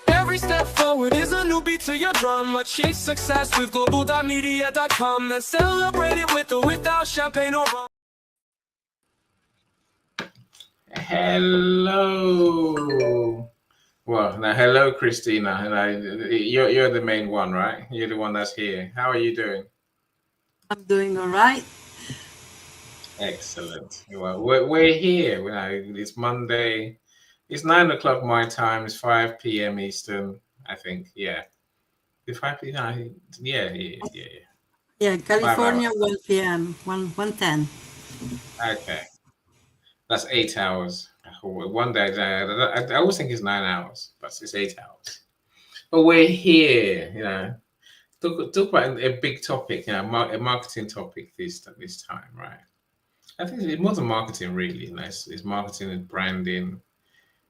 Every step forward is a new beat to your drum. Achieve success with Global.Media.com and celebrate it with or without champagne or rum. Hello. Well, now hello, Christina. And you're the main one, right? You're the one that's here. How are you doing? I'm doing all right. Excellent. Well, we're here. It's Monday. It's 9 o'clock my time. It's 5 p.m. Eastern, I think. Yeah. It's 5 p.m. Yeah. Yeah, 5 California, hours. 1 p.m., 1:10. Okay. That's 8 hours. One day, I always think it's 9 hours, but it's 8 hours. But we're here, talk about a big topic, a marketing topic this time, right? I think it's more than marketing, really. It's marketing and branding.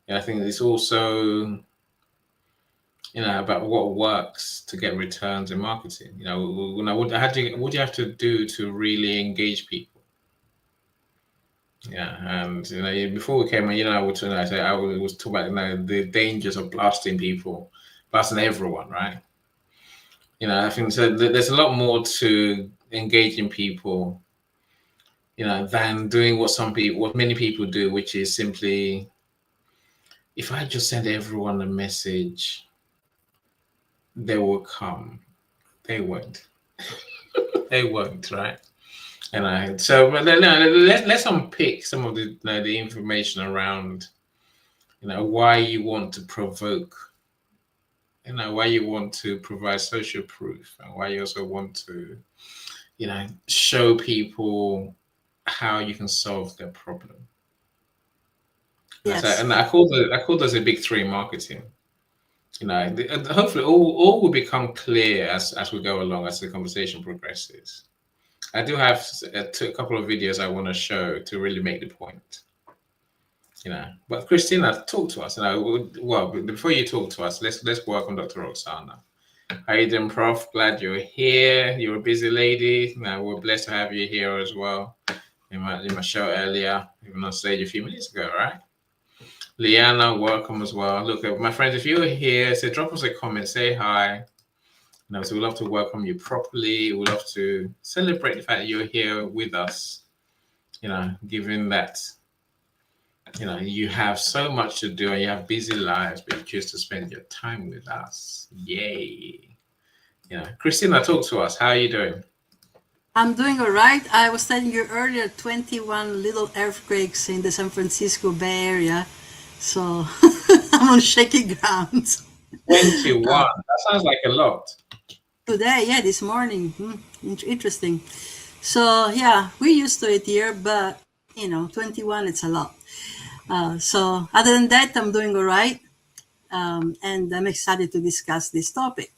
And I think it's also, about what works to get returns in marketing. What do you have to do to really engage people? Yeah, and before we came in, I was talking about the dangers of blasting people, blasting everyone, right? I think so. There's a lot more to engaging people, than doing what many people do, which is simply, if I just send everyone a message, they will come. They won't. They won't, right? But let's unpick some of the information around, why you want to provoke, why you want to provide social proof, and why you also want to, show people how you can solve their problem. Yes. And I call those a big three in marketing. Hopefully all will become clear as we go along, as the conversation progresses. I do have a couple of videos I want to show to really make the point. But Christina, talk to us. Well, before you talk to us, let's welcome Dr. Roxana. How you doing, Prof? Glad you're here. You're a busy lady. We're blessed to have you here as well. In my show earlier, even on stage a few minutes ago, right? Liana, welcome as well. Look, my friends, if you're here, drop us a comment, say hi. So we'd love to welcome you properly. We'd love to celebrate the fact that you're here with us. Given that, you have so much to do and you have busy lives, but you choose to spend your time with us. Yay. Christina, talk to us. How are you doing? I'm doing all right. I was telling you earlier, 21 little earthquakes in the San Francisco Bay Area. So I'm on shaky ground. 21. That sounds like a lot. Today, yeah, this morning. Interesting. So, yeah, we're used to it here, but, 21, it's a lot. So other than that, I'm doing all right. And I'm excited to discuss this topic.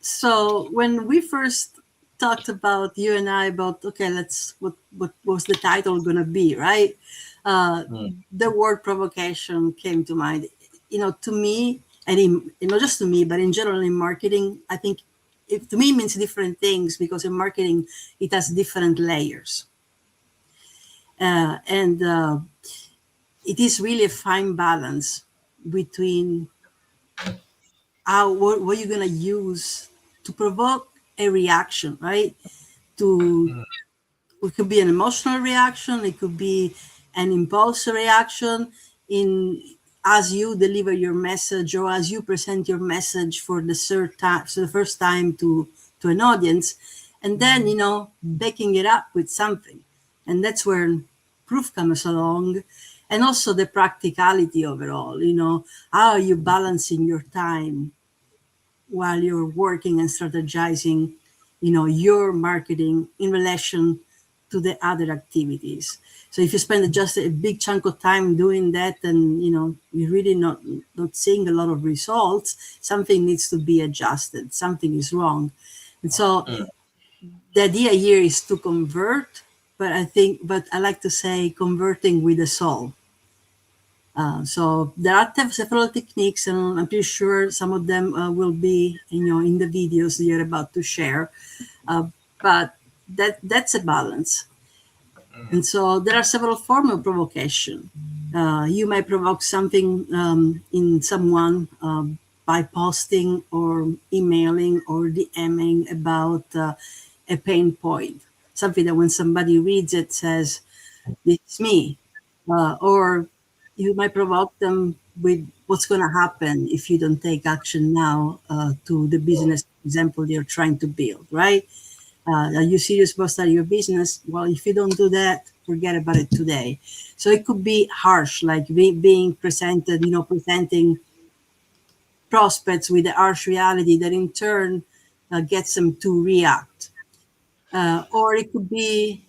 So when we first talked about, you and I, about, okay, what was the title going to be, right? The word provocation came to mind. To me, and not just to me, but in general in marketing, I think to me it means different things, because in marketing, it has different layers. And it is really a fine balance between what you're going to use to provoke a reaction, right? It could be an emotional reaction, it could be an impulse reaction as you deliver your message, or as you present your message for the first time to an audience, and then backing it up with something. And that's where proof comes along, and also the practicality overall. How are you balancing your time while you're working and strategizing your marketing in relation to the other activities. So if you spend just a big chunk of time doing that, and you're really not seeing a lot of results, something needs to be adjusted. Something is wrong. And so the idea here is to convert, but I like to say converting with a soul. So there are several techniques, and I'm pretty sure some of them will be, in the videos you're about to share. But that's a balance. And so there are several forms of provocation. You might provoke something in someone by posting or emailing or DMing about a pain point, something that when somebody reads it says, "This is me," or you might provoke them with what's going to happen if you don't take action now to the business example you're trying to build, right? Are you serious about starting your business? Well, if you don't do that, forget about it today. So it could be harsh, like being presented, presenting prospects with the harsh reality that in turn gets them to react. Or it could be,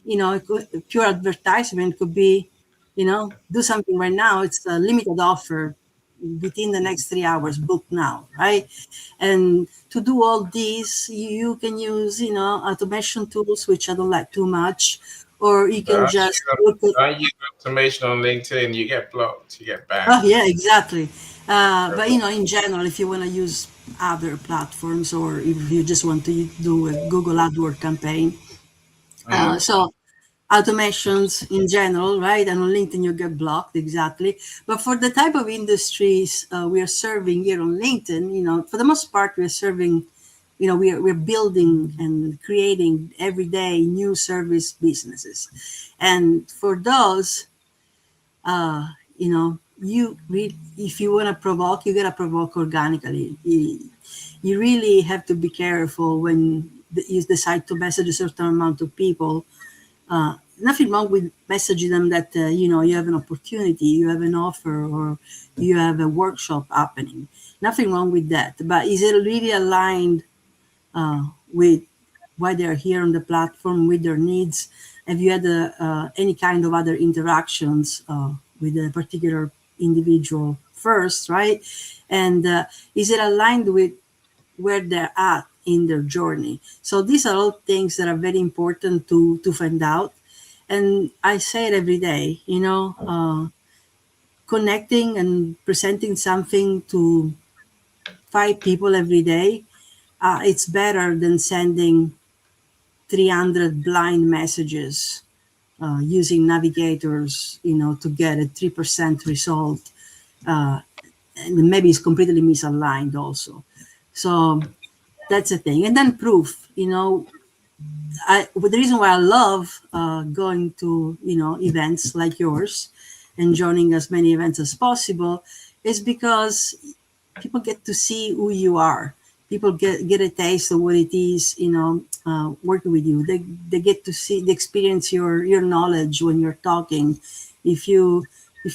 pure advertisement. It could be, do something right now. It's a limited offer within the next 3 hours, book now, right? And to do all these, you can use, automation tools, which I don't like too much, or you can just look at. I use automation on LinkedIn. You get blocked. You get Oh, banned. yeah, exactly. But, in general, if you want to use other platforms or if you just want to do a Google AdWords campaign, so automations in general, right? And on LinkedIn, you get blocked, exactly. But for the type of industries we are serving here on LinkedIn, for the most part, we're serving, we're building and creating every day new service businesses. And for those, if you want to provoke, you got to provoke organically. You really have to be careful when you decide to message a certain amount of people. Nothing wrong with messaging them that you have an opportunity, you have an offer, or you have a workshop happening. Nothing wrong with that. But is it really aligned with why they're here on the platform, with their needs? Have you had any kind of other interactions with a particular individual first, right? And is it aligned with where they're at in their journey? So these are all things that are very important to find out. And I say it every day, connecting and presenting something to 5 people every day, it's better than sending 300 blind messages using navigators, to get a 3% result. And maybe it's completely misaligned also. So that's the thing. And then proof, the reason why I love going to events like yours and joining as many events as possible is because people get to see who you are. People get a taste of what it is, working with you. They get to see, they experience your knowledge when you're talking. If you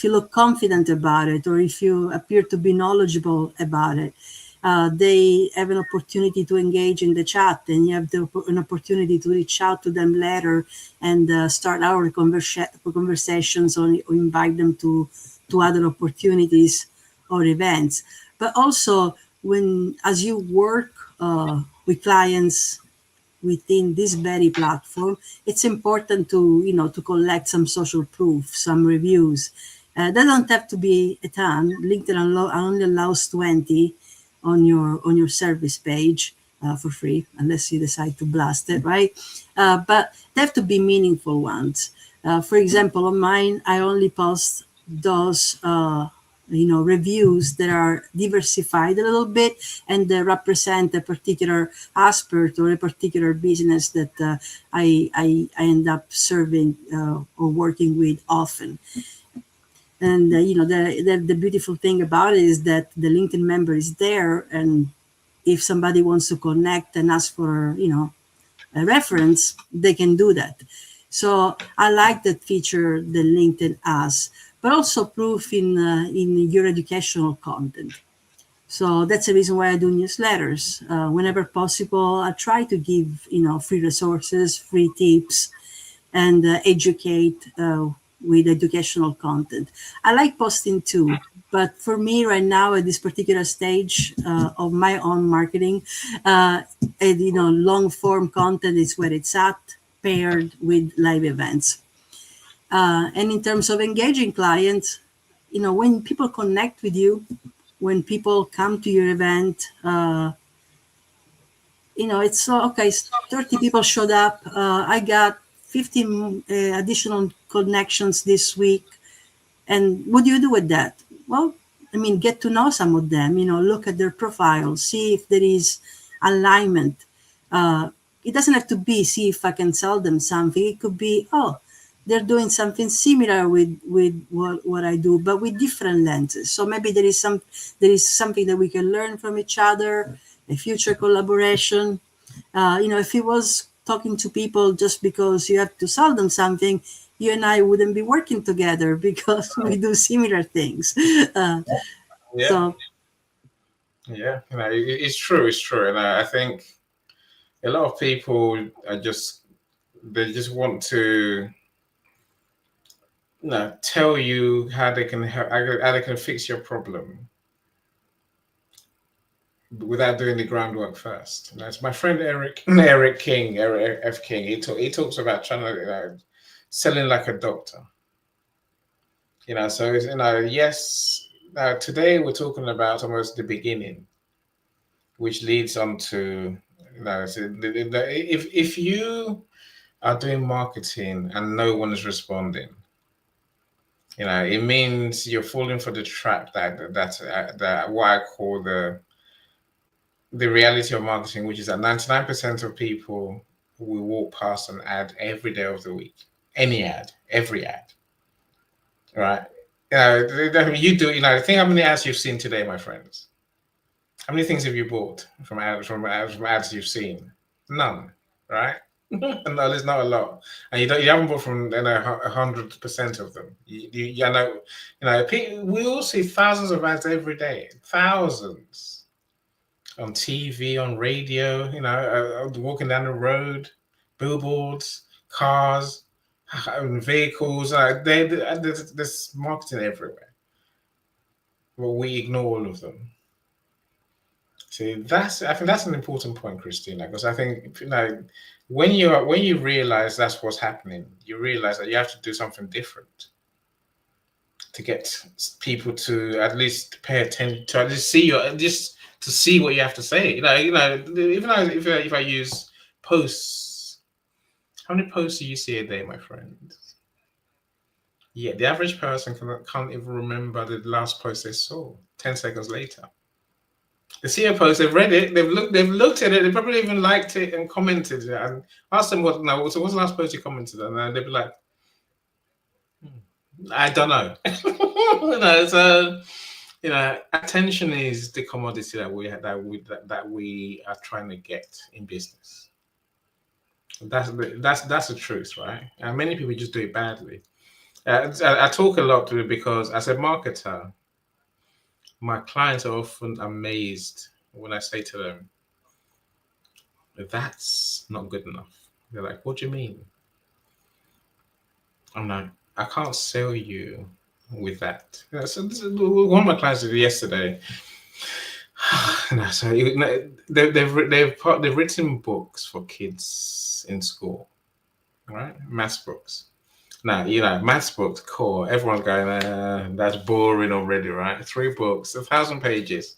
look confident about it, or if you appear to be knowledgeable about it, they have an opportunity to engage in the chat, and you have an opportunity to reach out to them later and start our conversations, or invite them to other opportunities or events. But also, as you work with clients within this very platform, it's important to collect some social proof, some reviews. That don't have to be a ton. LinkedIn only allows 20 on your service page for free, unless you decide to blast it, right? But they have to be meaningful ones. For example, on mine, I only post those reviews that are diversified a little bit and represent a particular aspect or a particular business that I end up serving or working with often. And the beautiful thing about it is that the LinkedIn member is there, and if somebody wants to connect and ask for a reference, they can do that. So I like that feature the LinkedIn has, but also proof in your educational content. So that's the reason why I do newsletters. Whenever possible, I try to give free resources, free tips, and educate with educational content. I like posting too, but for me right now at this particular stage of my own marketing, and, long form content is where it's at, paired with live events. And in terms of engaging clients, when people connect with you, when people come to your event, it's okay. 30 people showed up. I got 15 additional connections this week. And what do you do with that? Well, get to know some of them, look at their profile, see if there is alignment. It doesn't have to be see if I can sell them something. It could be, oh, they're doing something similar with what I do, but with different lenses. So maybe there is something that we can learn from each other, a future collaboration. If he was talking to people just because you have to sell them something, you and I wouldn't be working together because we do similar things. Uh, Yeah, so yeah. It's true. It's true, and I think a lot of people are they just want to tell you how they can help, how they can fix your problem without doing the groundwork first. It's my friend Eric King, Eric F. King. He talks about trying to selling like a doctor. So it's, yes. Today we're talking about almost the beginning, which leads on to so if you are doing marketing and no one is responding, it means you're falling for the trap that what I call the reality of marketing, which is that 99% of people will walk past an ad every day of the week, any ad, every ad, right? You do. Think how many ads you've seen today, my friends. How many things have you bought from ads you've seen? None, right? No, there's not a lot, and you haven't bought from 100% of them. We all see thousands of ads every day, thousands on TV, on radio. Walking down the road, billboards, cars, vehicles. There's marketing everywhere, but we ignore all of them. See, I think that's an important point, Christina, because I think when you realize that's what's happening, you realize that you have to do something different to get people to at least pay attention, to at least to see what you have to say. Even if I use posts, how many posts do you see a day, my friend? Yeah, the average person can't even remember the last post they saw 10 seconds later. They see a post, they've read it, they've looked at it, they probably even liked it and commented it, and asked them what's the last post you commented on, and they'd be like, I don't know. So attention is the commodity that we are trying to get in business. That's the truth, right? And many people just do it badly. I talk a lot because as a marketer, my clients are often amazed when I say to them, that's not good enough. They're like, what do you mean? I'm like, I can't sell you with that. So one of my clients did yesterday. So they've written books for kids in school, right? Maths books. Now, maths books, core. Everyone's going, that's boring already, right? 3 books, 1,000 pages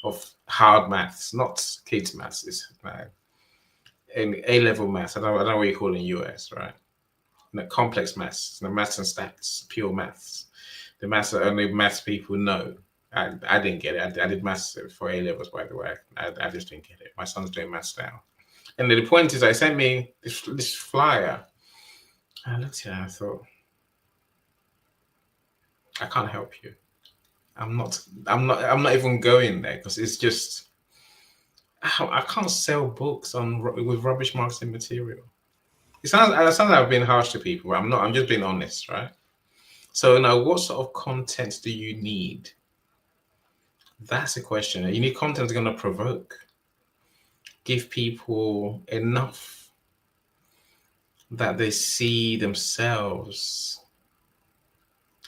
of hard maths, not kids' maths. It's in A-level maths. I don't know what you call it in US, right? Complex maths, maths and stats, pure maths. The maths that only maths people know. I didn't get it. I did maths for A-levels, by the way. I just didn't get it. My son's doing maths now. And the point is, they sent me this flyer. I looked at it and I thought, I can't help you. I'm not even going there because it's just, I can't sell books with rubbish marketing material. It sounds like I've been harsh to people, but I'm not. I'm just being honest, right? So now, what sort of content do you need? That's the question. You need content that's going to provoke, give people enough that they see themselves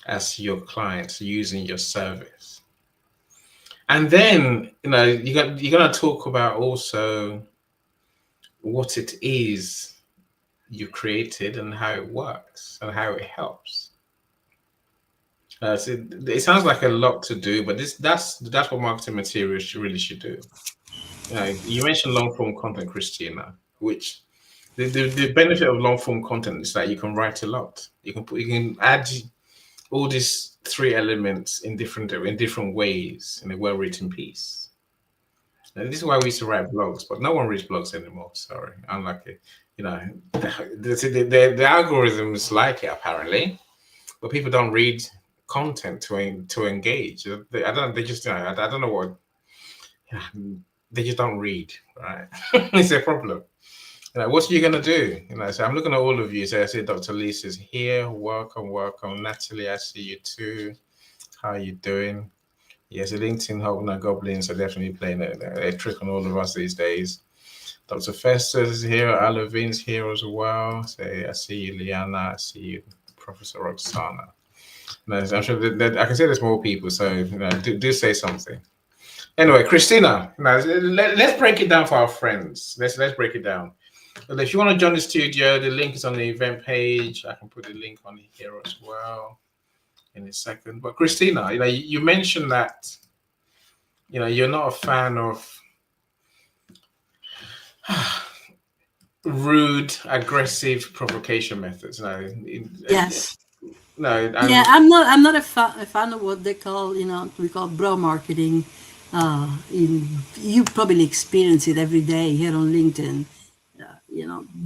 as your clients using your service. And then, you're going to talk about also what it is you created and how it works and how it helps. So it sounds like a lot to do, but that's what marketing materials really should do. You mentioned long form content, Christina, which the benefit of long form content is that you can write a lot. You can add all these three elements in different ways in a well written piece. And this is why we used to write blogs, but no one reads blogs anymore. Sorry, unlucky. You know, the algorithms like it apparently, but people don't read content to engage. I don't. They just. I don't know what. Yeah, they just don't read. Right, it's a problem. What are you gonna do? So I'm looking at all of you. So I see Dr. Lisa's here. Welcome, welcome. Natalie, I see you too. How are you doing? Yes, the LinkedIn Hope and Goblins are definitely playing a trick on all of us these days. Dr. Festus is here. Alavin's here as well. So I see you, Liana. I see you, Professor Roxana. No, I'm sure that I can say there's more people. So do say something. Anyway, Christina, let's break it down for our friends. Let's break it down. If you want to join the studio, the link is on the event page. I can put the link on here as well in a second. But Christina, you mentioned that you're not a fan of rude, aggressive provocation methods. Yes. No. Yeah, I'm not a fan of what they call, we call bro marketing. You probably experience it every day here on LinkedIn.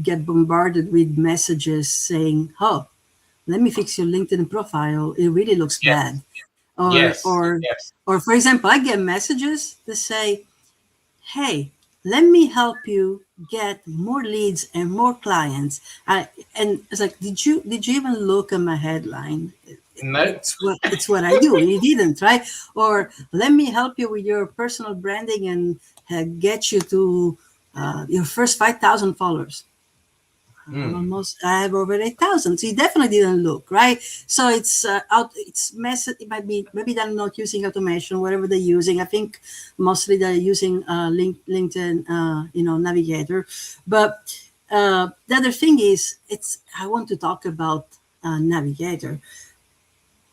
Get bombarded with messages saying, "Oh, let me fix your LinkedIn profile. It really looks Yes. bad." Or Yes. or Yes. or for example, I get messages that say, "Hey, let me help you get more leads and more clients." And it's like, did you even look at my headline? No. It's what I do. You didn't, right? Or let me help you with your personal branding and get you to your first 5,000 followers. I have over 8,000. So you definitely didn't look, right? So it's out. It's mess. It might be maybe they're not using automation, whatever they're using. I think mostly they're using LinkedIn, Navigator. But the other thing is, I want to talk about Navigator.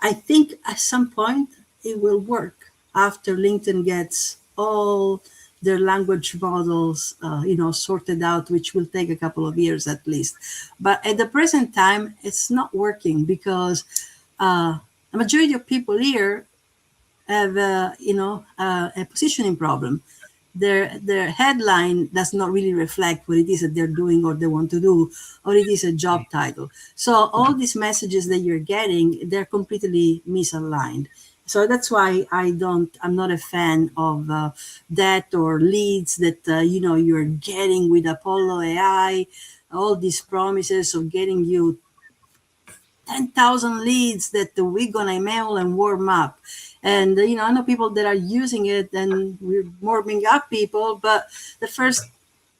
I think at some point it will work after LinkedIn gets all their language models, sorted out, which will take a couple of years at least. But at the present time, it's not working because a majority of people here have, a positioning problem. Their headline does not really reflect what it is that they're doing or they want to do, or it is a job title. So all these messages that you're getting, they're completely misaligned. So that's why I'm not a fan of that, or leads that you're getting with Apollo AI, all these promises of getting you 10,000 leads that we're going to email and warm up. And, I know people that are using it and we're warming up people, but the first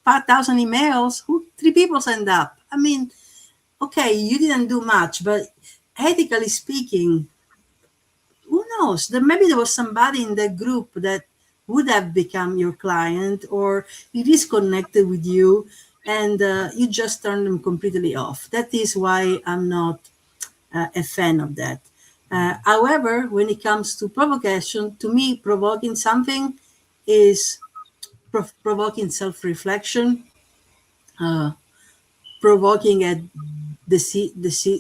5,000 emails, three people send up. I mean, okay, you didn't do much, but ethically speaking, who knows? Maybe there was somebody in the group that would have become your client, or it is connected with you, and you just turn them completely off. That is why I'm not a fan of that. However, when it comes to provocation, to me, provoking something is provoking self-reflection, uh, provoking a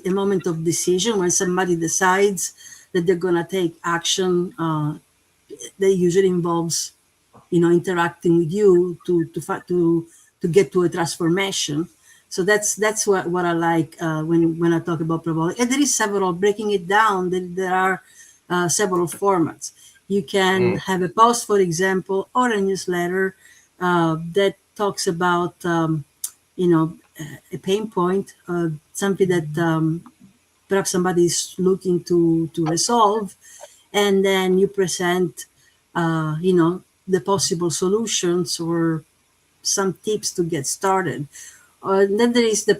moment of decision when somebody decides that they're going to take action. That usually involves, interacting with you to get to a transformation. So that's what I like when I talk about provoking. And there is several breaking it down. There are several formats. You can have a post, for example, or a newsletter that talks about a pain point, something that perhaps somebody is looking to resolve, and then you present the possible solutions or some tips to get started. Then there is the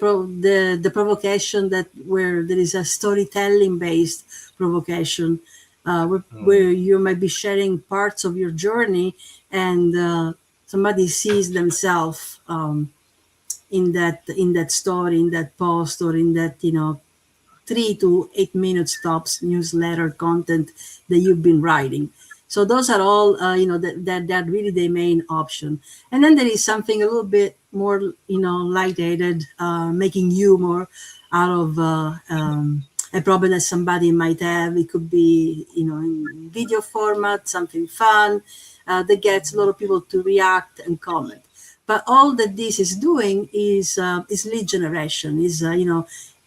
provocation, that where there is a storytelling based provocation, where you might be sharing parts of your journey, and somebody sees themselves in that story, in that post, or in that 3 to 8 minutes tops newsletter content that you've been writing. So those are all, that really the main option. And then there is something a little bit more, lightheaded, making humor out of a problem that somebody might have. It could be, in video format, something fun that gets a lot of people to react and comment. But all that this is doing is lead generation, is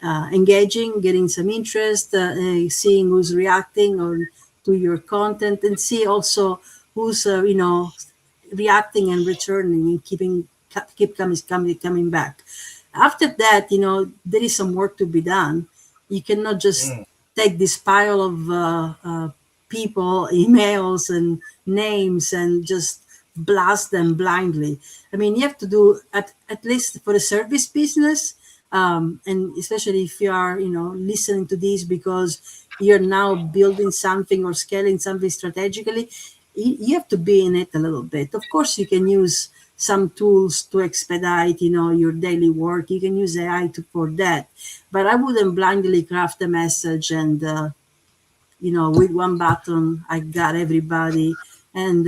engaging, getting some interest, seeing who's reacting to your content, and see also who's reacting and returning and keep coming back. After that, there is some work to be done. You cannot just take this pile of people, emails, and names and just blast them blindly. I mean, you have to do at least for the service business, and especially if you are, listening to this because you're now building something or scaling something strategically, you have to be in it a little bit. Of course, you can use some tools to expedite, your daily work. You can use AI for that, but I wouldn't blindly craft a message and, with one button, I got everybody. And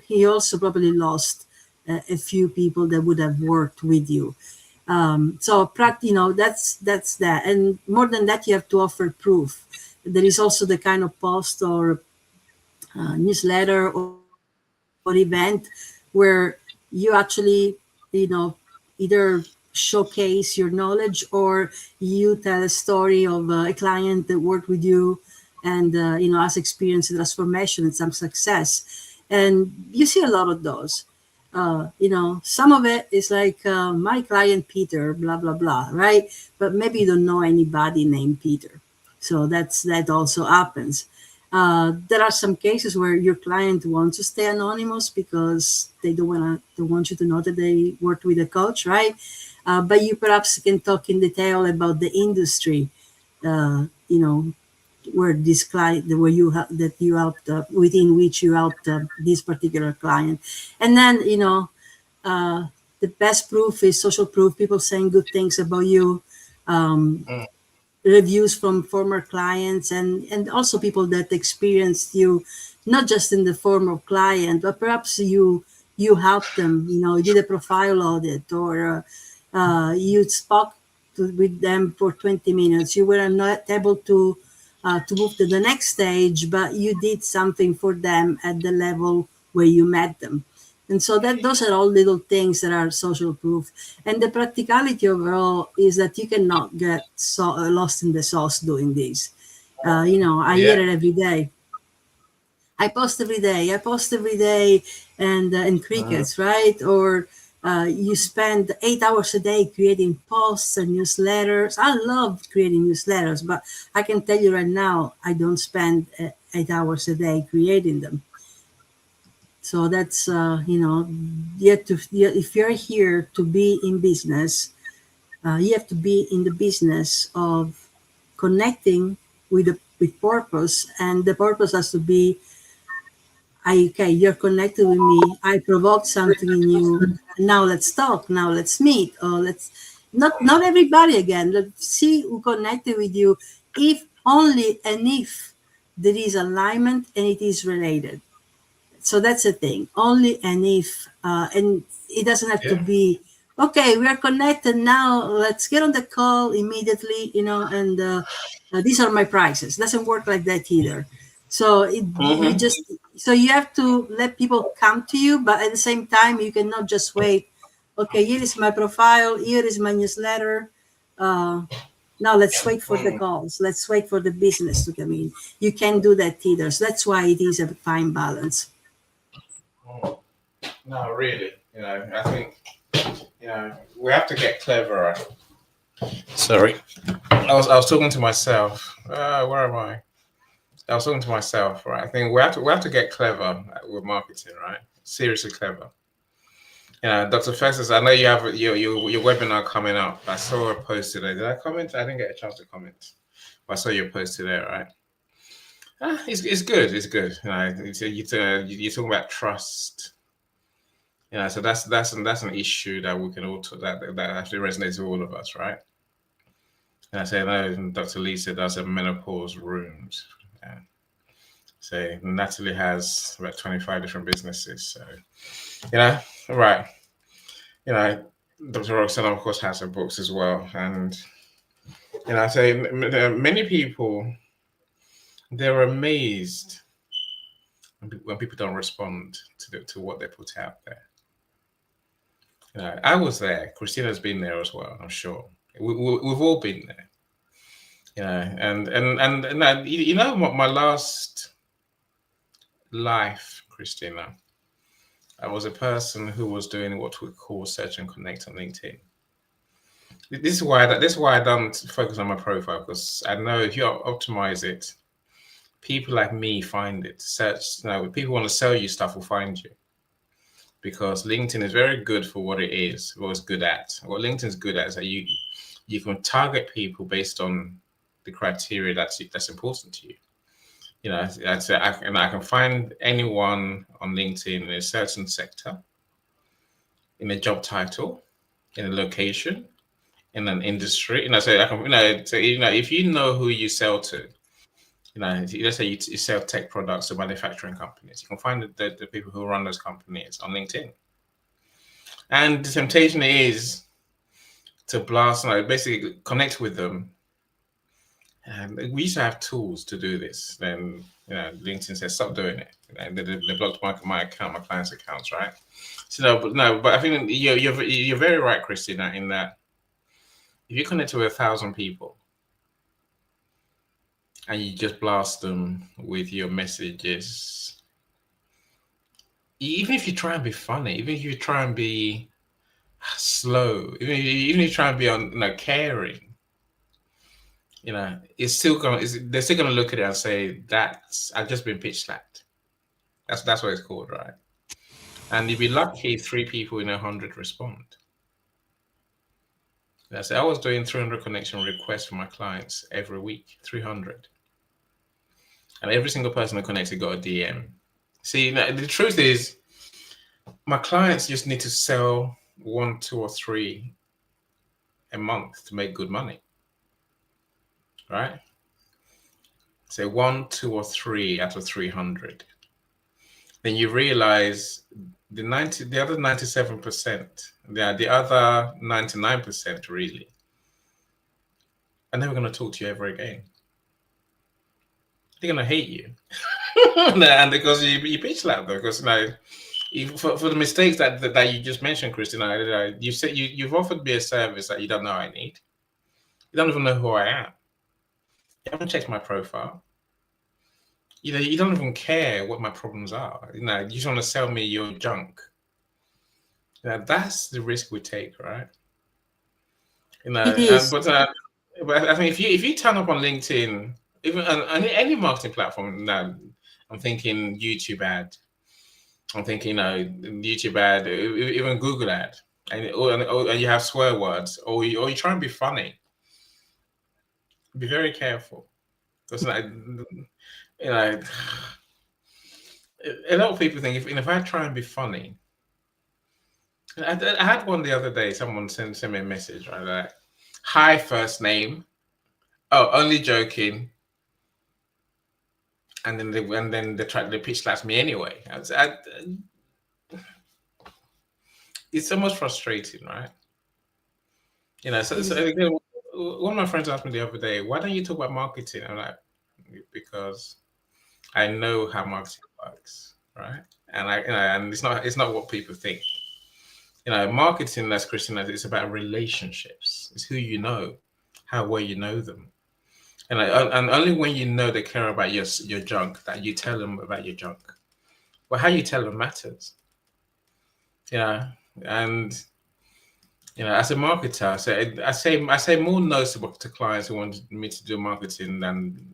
he also probably lost a few people that would have worked with you. So, that's that. And more than that, you have to offer proof. There is also the kind of post or newsletter or event where you actually, either showcase your knowledge or you tell a story of a client that worked with you and has experienced transformation and some success. And you see a lot of those. Some of it is like my client Peter, blah blah blah, right? But maybe you don't know anybody named Peter, so that also happens. There are some cases where your client wants to stay anonymous because they don't want you to know that they worked with a coach, right? But you perhaps can talk in detail about the industry, where this client, where that you helped, within which you helped this particular client. And then the best proof is social proof, people saying good things about you, reviews from former clients, and also people that experienced you, not just in the form of client, but perhaps you helped them, you did a profile audit, or you spoke with them for 20 minutes. You were not able to move to the next stage, but you did something for them at the level where you met them. And so those are all little things that are social proof. And the practicality overall is that you cannot get lost in the sauce doing this. I hear it every day. I post every day. I post every day, and crickets, right? Or you spend 8 hours a day creating posts and newsletters. I love creating newsletters, but I can tell you right now, I don't spend 8 hours a day creating them. So that's if you're here to be in business, you have to be in the business of connecting with purpose, and the purpose has to be, okay, you're connected with me. I provoked something in you. Now let's talk. Now let's meet. Or let's not everybody again. Let's see who connected with you. If only and if there is alignment and it is related. So that's the thing. Only and if, and it doesn't have to be, okay, we are connected now. Let's get on the call immediately, and these are my prices. Doesn't work like that either. So you have to let people come to you, but at the same time, you cannot just wait. Okay, here is my profile. Here is my newsletter. Now let's wait for the calls. Let's wait for the business to come in. You can't do that either. So that's why it is a fine balance. No, really. I think we have to get cleverer. Sorry, I was talking to myself. Where am I? I was talking to myself, right? I think we have to get clever with marketing, right? Seriously clever. Dr. Festus, I know you have your webinar coming up. I saw a post today. Did I comment? I didn't get a chance to comment. But I saw your post today, right? It's good. It's good. You're talking about trust. So that's an issue that we can all that actually resonates with all of us, right? And I say, no, Dr. Lisa does a menopause rooms. So Natalie has about 25 different businesses. So, right. Dr. Roxanne, of course, has her books as well. And, I say many people, they're amazed when people don't respond to what they put out there. I was there. Christina's been there as well, I'm sure. We've all been there. My last life, Christina, I was a person who was doing what we call search and connect on LinkedIn. This is why I don't focus on my profile, because I know if you optimize it, people like me find it. People want to sell you stuff will find you, because LinkedIn is very good for what it is, what it's good at. What LinkedIn is good at is that you can target people based on the criteria that's important to you. I can find anyone on LinkedIn in a certain sector, in a job title, in a location, in an industry. So I can, if you know who you sell to, let's say you sell tech products to manufacturing companies, you can find the people who run those companies on LinkedIn. And the temptation is to blast, basically connect with them. And we used to have tools to do this. Then, LinkedIn said, stop doing it. They blocked my account, my clients' accounts, right? So, but I think you're very right, Christina, in that if you connect to 1,000 people and you just blast them with your messages, even if you try and be funny, even if you try and be slow, even if you try and be caring, it's still they're still gonna look at it and say, I've just been pitch slapped. That's what it's called, right? And you'd be lucky if 3 people in 100 respond. I was doing 300 connection requests for my clients every week, 300. And every single person I connected got a DM. See, the truth is, my clients just need to sell 1, 2, or 3 a month to make good money, right? Say 1, 2, or 3 out of 300. Then you realize the other 97%, the other 99% really, are never going to talk to you ever again. They're going to hate you. And because you pitch slap them, because for the mistakes that you just mentioned, Christina, you said you've offered me a service that you don't know I need. You don't even know who I am. You haven't checked my profile. You don't even care what my problems are. You just want to sell me your junk. That's the risk we take, right? It is. But I think if you turn up on LinkedIn, even on any marketing platform, I'm thinking YouTube ad. I'm thinking, YouTube ad, even Google ad, and you have swear words, or you try and be funny. Be very careful, because a lot of people think if I try and be funny. I had one the other day. Someone sent me a message, right? Like, hi, first name. Oh, only joking. And then they pitch slapped me anyway. It's so much frustrating, right? So again, one of my friends asked me the other day, why don't you talk about marketing? I'm like, because I know how marketing works, right? And and it's not what people think. Marketing, as Christian, it's about relationships. It's who you know, how well you know them. And only when you know they care about your junk that you tell them about your junk. Well, how you tell them matters. And as a marketer, I say more no's to clients who want me to do marketing than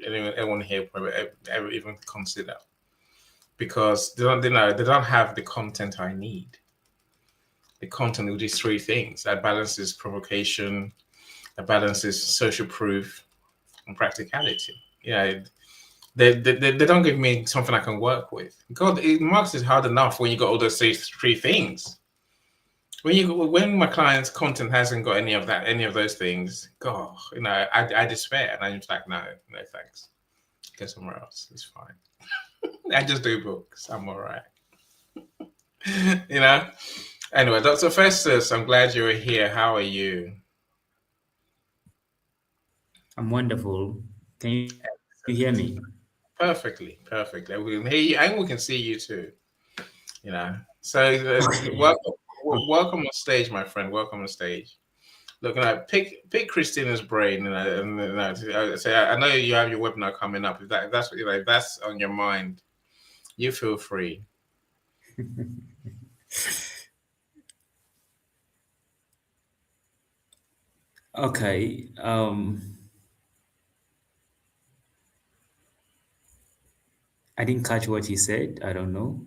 anyone here probably ever even consider, because they don't have the content I need. The content of these 3 things that balances provocation, that balances social proof, and practicality. They don't give me something I can work with. God, marketing is hard enough when you got all those 3 things, when my client's content hasn't got any of that, any of those things, God, I despair, and I'm just like, no, no, thanks. Go somewhere else. It's fine. I just do books. I'm all right. you know. Anyway, Dr. Festus, I'm glad you're here. How are you? I'm wonderful. Can you hear me? Perfectly, perfectly. We can hear you, and we can see you too. So Okay. welcome on stage, my friend. Welcome on stage. Look, pick Christina's brain, I know you have your webinar coming up. If that's what if that's on your mind, you feel free. Okay. I didn't catch what he said. I don't know.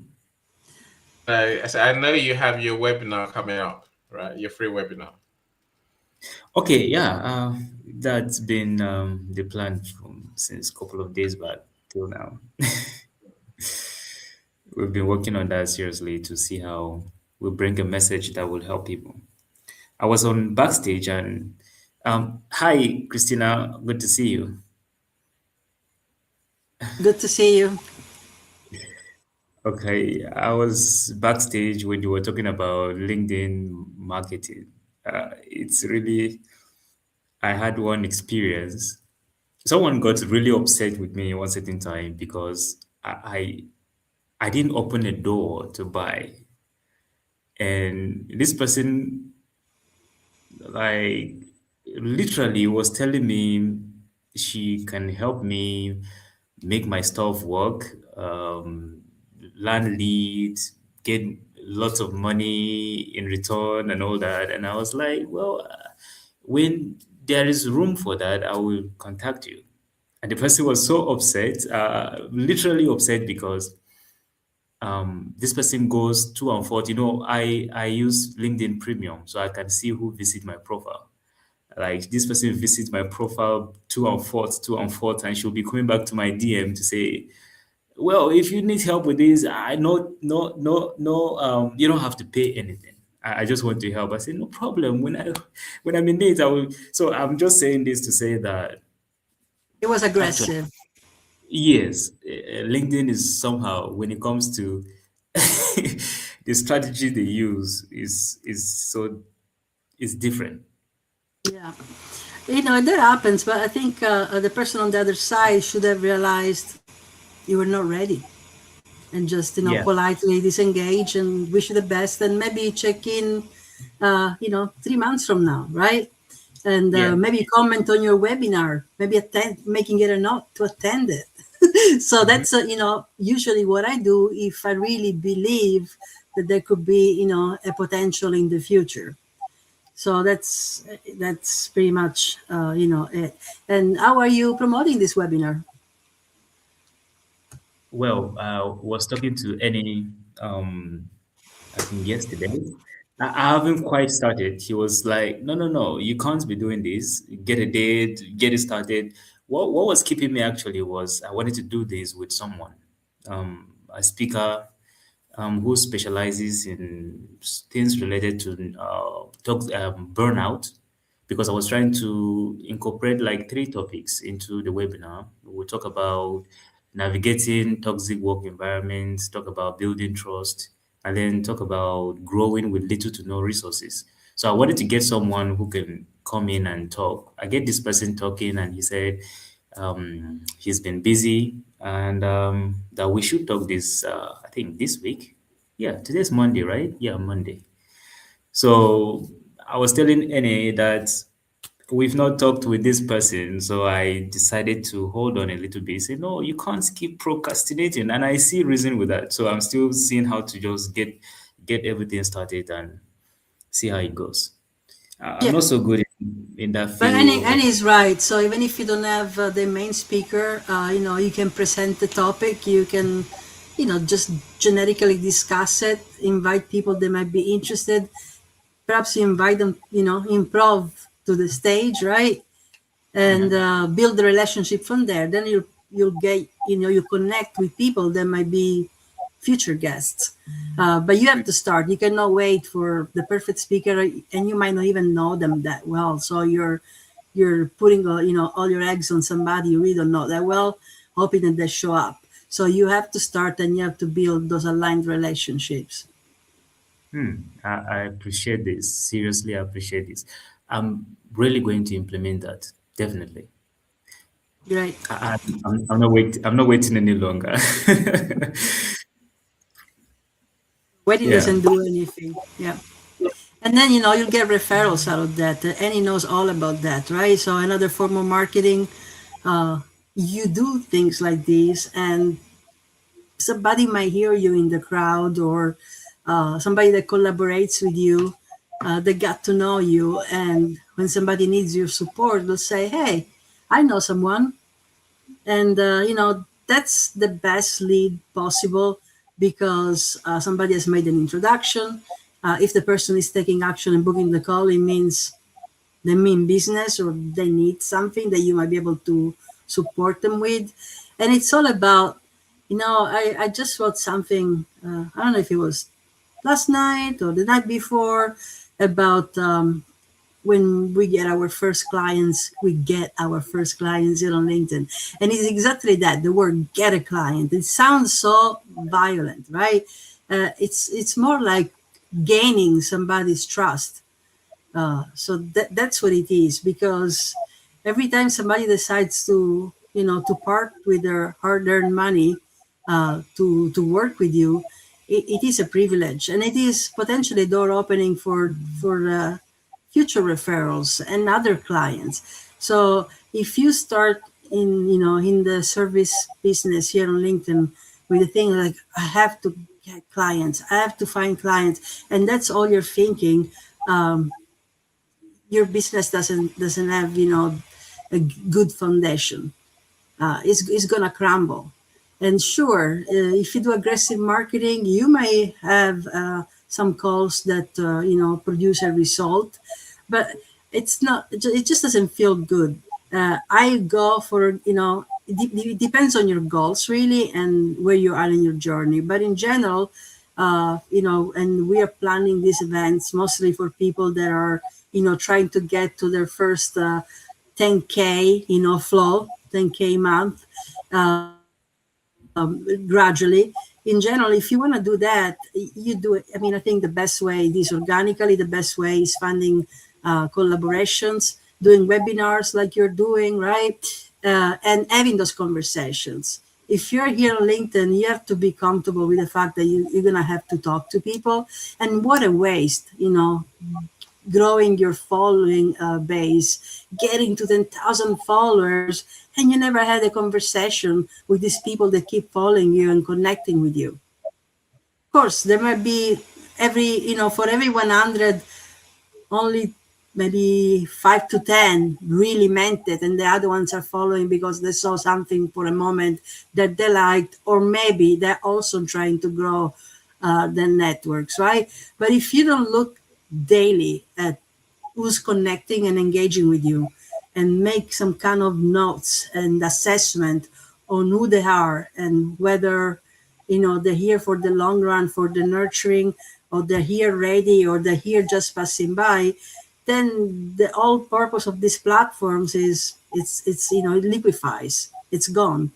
I know you have your webinar coming up, right? Your free webinar. Okay, yeah. That's been the plan from since a couple of days back till now. We've been working on that seriously to see how we bring a message that will help people. I was on backstage and hi Christina, good to see you. Good to see you. Okay, I was backstage when you were talking about LinkedIn marketing. It's really, I had one experience. Someone got really upset with me one certain time because I didn't open a door to buy, and this person like literally was telling me she can help me make my stuff work, land leads, get lots of money in return and all that. And I was like, well, when there is room for that, I will contact you. And the person was so upset, literally upset because this person goes to and forth. I use LinkedIn Premium, so I can see who visit my profile. Like this person visits my profile two and forth, and she'll be coming back to my DM to say, "Well, if you need help with this, I no, no, no, no. You don't have to pay anything. I just want to help." I say, "No problem. When I'm in need, I will." So I'm just saying this to say that It was actually, aggressive. yes, LinkedIn is somehow when it comes to the strategy they use is different. Yeah. That happens, but I think the person on the other side should have realized you were not ready and just, Yeah. politely disengage and wish you the best and maybe check in, 3 months from now, right? And Yeah. maybe comment on your webinar, maybe making it a note to attend it. So Mhm. that's, usually what I do if I really believe that there could be, a potential in the future. So that's pretty much it. And how are you promoting this webinar? Well, I was talking to any, I think yesterday. I haven't quite started. He was like, "No, no, no, you can't be doing this. Get a date, get it started." What was keeping me actually was I wanted to do this with someone, a speaker who specializes in things related to burnout, because I was trying to incorporate like three topics into the webinar. We'll talk about navigating toxic work environments, talk about building trust, and then talk about growing with little to no resources. So I wanted to get someone who can come in and talk. I get this person talking, and he said he's been busy and that we should talk this, I think this week. Yeah, today's Monday, right? Yeah, Monday. So I was telling NA that we've not talked with this person, so I decided to hold on a little bit. Say, no, you can't keep procrastinating, and I see reason with that. So I'm still seeing how to just get everything started and see how it goes. I'm Yeah. not so good in that But Annie, field. Annie is right. So even if you don't have the main speaker, you can present the topic. You can, just generically discuss it, invite people that might be interested. Perhaps you invite them, improv to the stage, right? And Mhm. build the relationship from there. Then you'll get, you connect with people that might be future guests. But you have to start. You cannot wait for the perfect speaker, and you might not even know them that well. So you're putting all your eggs on somebody you really don't know that well, hoping that they show up. So you have to start, and you have to build those aligned relationships. I appreciate this. Seriously, I appreciate this. I'm really going to implement that. Definitely. Great. I'm not wait. I'm not waiting any longer. Waiting Yeah. doesn't do anything. Yeah. And then, you'll get referrals out of that. Annie knows all about that, right? So another form of marketing, you do things like this, and somebody might hear you in the crowd, or somebody that collaborates with you, they got to know you. And when somebody needs your support, they'll say, hey, I know someone. And that's the best lead possible, because somebody has made an introduction. If the person is taking action and booking the call, it means they mean business, or they need something that you might be able to support them with. And it's all about, I just wrote something, I don't know if it was last night or the night before, about when we get our first clients, here on LinkedIn. And it's exactly that, the word get a client. It sounds so violent, right? It's more like gaining somebody's trust. So that's what it is, because every time somebody decides to part with their hard-earned money, to work with you, it is a privilege, and it is potentially door opening for future referrals and other clients. So if you start in the service business here on LinkedIn with the thing like, I have to get clients, I have to find clients, and that's all you're thinking, your business doesn't have a good foundation. It's gonna crumble. And sure, if you do aggressive marketing, you may have some calls that produce a result, but it's not. It just doesn't feel good. I go for it depends on your goals really and where you are in your journey. But in general, and we are planning these events mostly for people that are trying to get to their first 10K flow, 10K month, gradually. In general, if you want to do that, you do it. I mean, I think the best way is organically. The best way is finding collaborations, doing webinars like you're doing, right? And having those conversations. If you're here on LinkedIn, you have to be comfortable with the fact that you're going to have to talk to people. And what a waste, growing your following base, getting to 10,000 followers, and you never had a conversation with these people that keep following you and connecting with you. Of course, there might be for every 100, only maybe 5 to 10 really meant it, and the other ones are following because they saw something for a moment that they liked, or maybe they're also trying to grow their networks, right? But if you don't look daily at who's connecting and engaging with you, and make some kind of notes and assessment on who they are, and whether they're here for the long run, for the nurturing, or they're here ready, or they're here just passing by, then the whole purpose of these platforms is it liquefies, it's gone.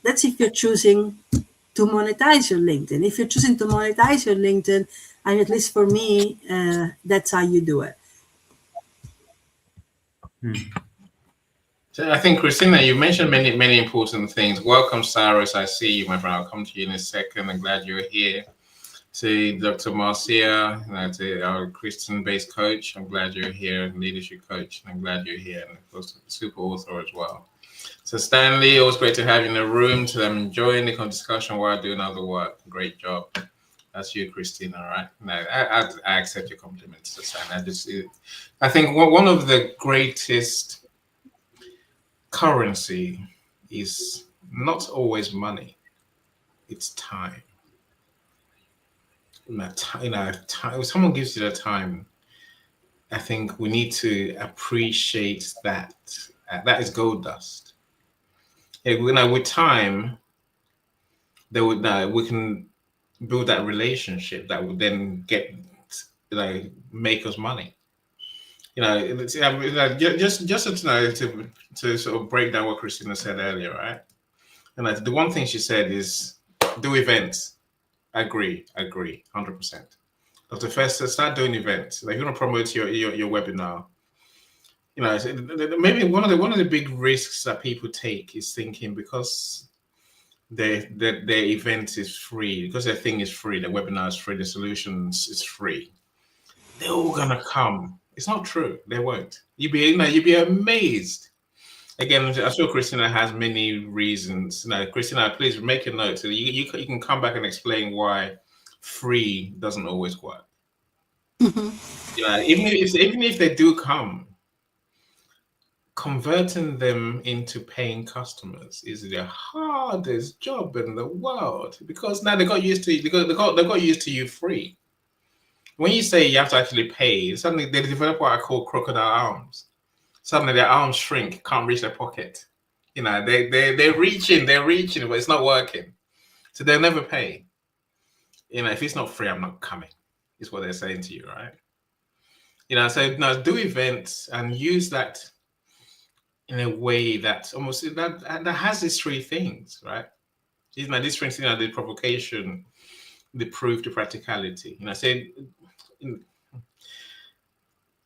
That's if you're choosing to monetize your LinkedIn. If you're choosing to monetize your LinkedIn, and at least for me, that's how you do it. So I think, Christina, you mentioned many important things. Welcome, Cyrus. I see you, my friend. I'll come to you in a second. I'm glad you're here. To Dr. Marcia, to our Christian-based coach, I'm glad you're here, leadership coach. I'm glad you're here, and of course, super author as well. So Stanley, always great to have you in the room. So I'm enjoying the discussion while doing other work. Great job. That's you, Christina, right? No, I accept your compliments, Stanley. I think one of the greatest currency is not always money, it's time. Time. If someone gives you the time, I think we need to appreciate that. That is gold dust. With time, we can build that relationship that would then get, make us money. Just to sort of break down what Christina said earlier, right? And the one thing she said is do events. Agree, 100%. Dr. Fester, start doing events. Like, you want to promote your webinar. Maybe one of the big risks that people take is thinking because their event is free, because their thing is free, the webinar is free, the solutions is free, they're all gonna come. It's not true. They won't. You'd be amazed. Again, I'm sure Christina has many reasons. Christina, please make a note so you can come back and explain why free doesn't always work. Even if they do come, converting them into paying customers is the hardest job in the world, because now they got used to you free. When you say you have to actually pay, suddenly they develop what I call crocodile arms. Suddenly their arms shrink, can't reach their pocket. They're reaching, but it's not working. So they'll never pay. If it's not free, I'm not coming, is what they're saying to you, right? So now do events and use that in a way that almost that has these three things, right? These things, the provocation, the proof, the practicality.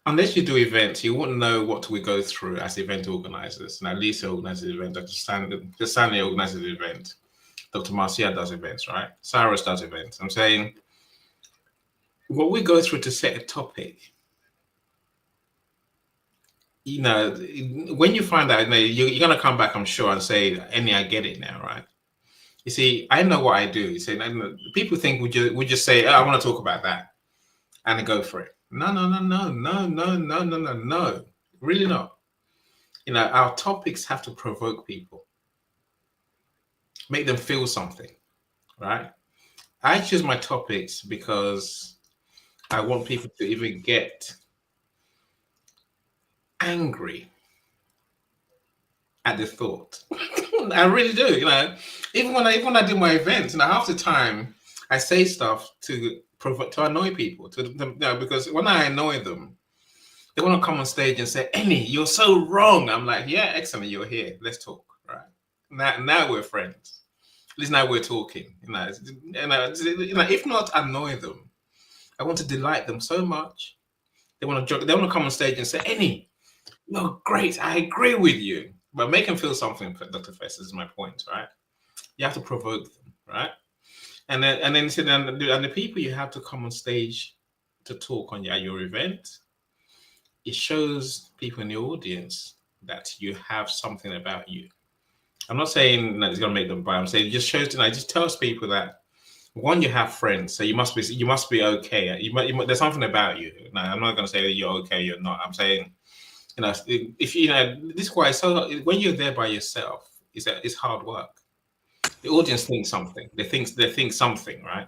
Unless you do events, you wouldn't know what we go through as event organizers. Now, Lisa organizes the event, Dr. Stanley organizes the event, Dr. Marcia does events, right? Cyrus does events. I'm saying what we go through to set a topic, when you find out, you're going to come back, I'm sure, and say, Annie, I get it now, right? You see, I know what I do. You see, people think we just say, I want to talk about that, and go for it. No. Really not. Our topics have to provoke people, make them feel something, right? I choose my topics because I want people to even get angry at the thought. I really do. Even when I do my events, half the time I say stuff to annoy people, because when I annoy them, they want to come on stage and say, Annie, you're so wrong. I'm like, yeah, excellent, you're here. Let's talk, right? Now we're friends. At least now we're talking. If not annoy them, I want to delight them so much. They want to come on stage and say, Annie, you're great. I agree with you. But make them feel something, Dr. Fest, is my point, right? You have to provoke them, right? And then the people you have to come on stage to talk on your event, it shows people in the audience that you have something about you. I'm not saying that it's going to make them buy. I'm saying it just shows, just tells people that, one, you have friends, so you must be okay. There's something about you. Now, I'm not going to say that you're okay, you're not. I'm saying, if this is why. So when you're there by yourself, it's hard work. The audience thinks something. They think something, right?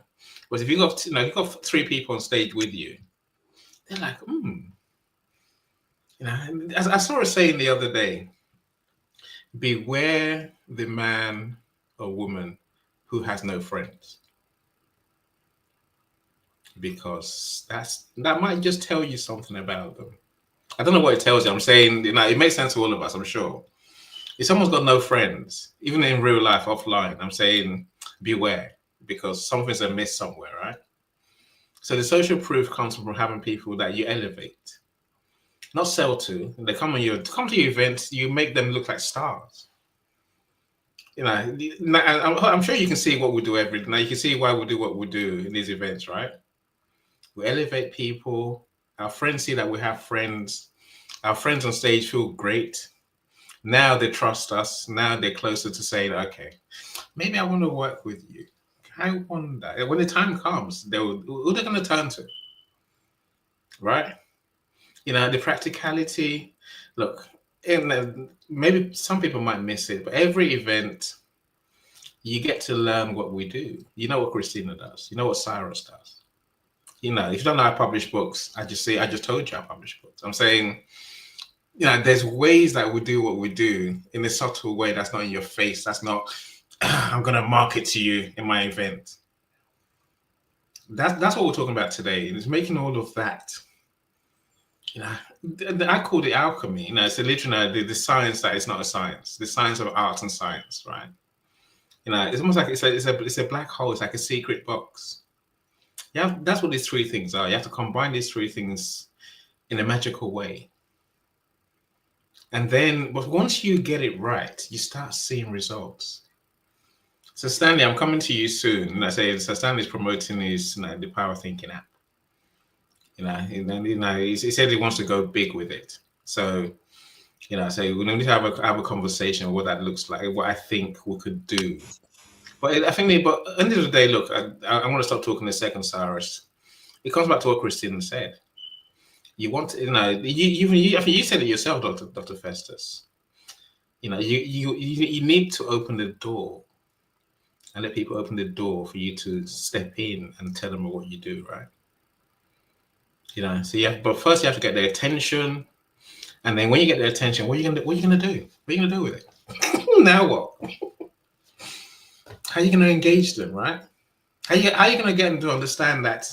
But if you got you got three people on stage with you, they're like, as I saw a saying the other day, beware the man or woman who has no friends, because that might just tell you something about them. I don't know what it tells you. I'm saying, it makes sense to all of us, I'm sure. If someone's got no friends, even in real life, offline, I'm saying beware, because something's amiss somewhere, right? So the social proof comes from having people that you elevate, not sell to. They come to your events, you make them look like stars. I'm sure you can see what we do every day. You can see why we do what we do in these events, right? We elevate people. Our friends see that we have friends. Our friends on stage feel great. Now they trust us. Now they're closer to saying, okay, maybe I want to work with you. I wonder, when the time comes, who they're going to turn to, right? The practicality. Look, maybe some people might miss it, but every event, you get to learn what we do. You know what Christina does. You know what Cyrus does. If you don't know I publish books, I just told you I publish books. I'm saying, there's ways that we do what we do in a subtle way that's not in your face. That's not, I'm going to market to you in my event. That's what we're talking about today. It's making all of that. You know, I called it alchemy. You know, it's literally the science that is not a science. The science of art and science, right? You know, it's almost like it's a black hole. It's like a secret box. Yeah, that's what these three things are. You have to combine these three things in a magical way. And then, but once you get it right, you start seeing results. So Stanley, I'm coming to you soon. And I say, so Stanley's promoting his, the Power Thinking app. He said he wants to go big with it. So, so we need to have a conversation of what that looks like, what I think we could do. But I think, but at the end of the day, look, I want to stop talking a second, Cyrus. It comes back to what Christina said. You want, I think you said it yourself, Dr. Festus. You need to open the door and let people open the door for you to step in and tell them what you do, right? So but first you have to get their attention, and then when you get their attention, what are you gonna do? What are you gonna do with it? Now what? How are you gonna engage them, right? How are you gonna get them to understand that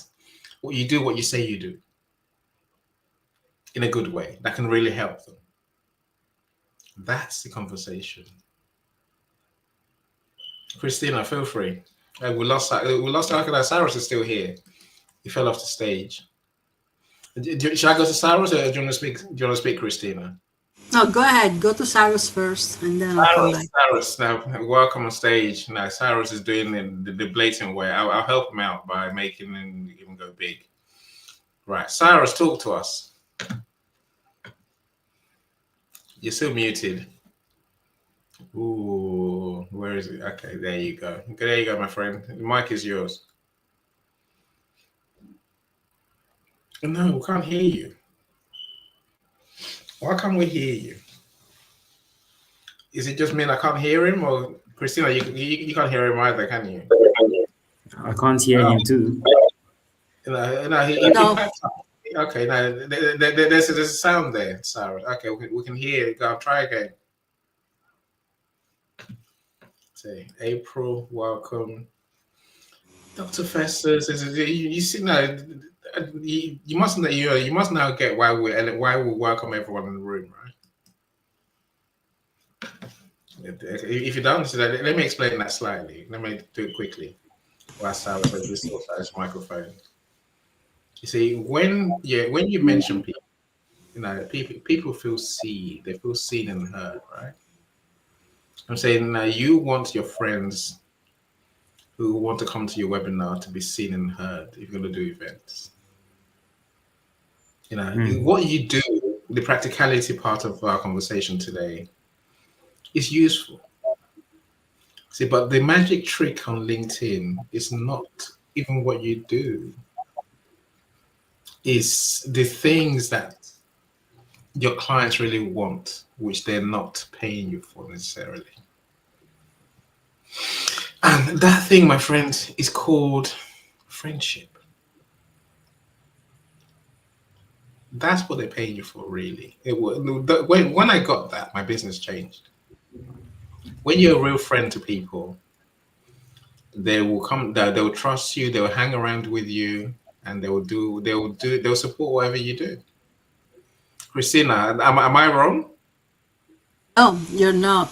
what you do, what you say you do, in a good way that can really help them? That's the conversation. Christina, feel free. We lost. Cyrus is still here. He fell off the stage. Should I go to Cyrus, or do you want to speak? Do you want to speak, Christina? No, go ahead. Go to Cyrus first, and then I'll come back. Cyrus, now welcome on stage. Now Cyrus is doing the blatant way. I'll help him out by making him even go big. Right, Cyrus, talk to us. You're still muted. Ooh, where is it? Okay, there you go. There you go, my friend. The mic is yours. No, we can't hear you. Why can't we hear you? Is it just me and I can't hear him, or Christina, you can't hear him either, can you? I can't hear him too. No. Okay, now there's a sound there, Sarah. Okay, we can hear it. I'll try again. Say, April, welcome. Dr. Festus, you see now, you must now get why we welcome everyone in the room, right? If you don't see that, let me explain that slightly. Let me do it quickly. While Sarah says this microphone. You see, when you mention people, people feel seen. They feel seen and heard, right? I'm saying now you want your friends who want to come to your webinar to be seen and heard if you're going to do events. What you do, the practicality part of our conversation today, is useful. See, but the magic trick on LinkedIn is not even what you do. Is the things that your clients really want, which they're not paying you for necessarily. And that thing, my friend, is called friendship. That's what they're paying you for, really. When I got that, my business changed. When you're a real friend to people, they will trust you, they will hang around with you, and they'll support whatever you do. Christina, am I wrong? Oh, you're not.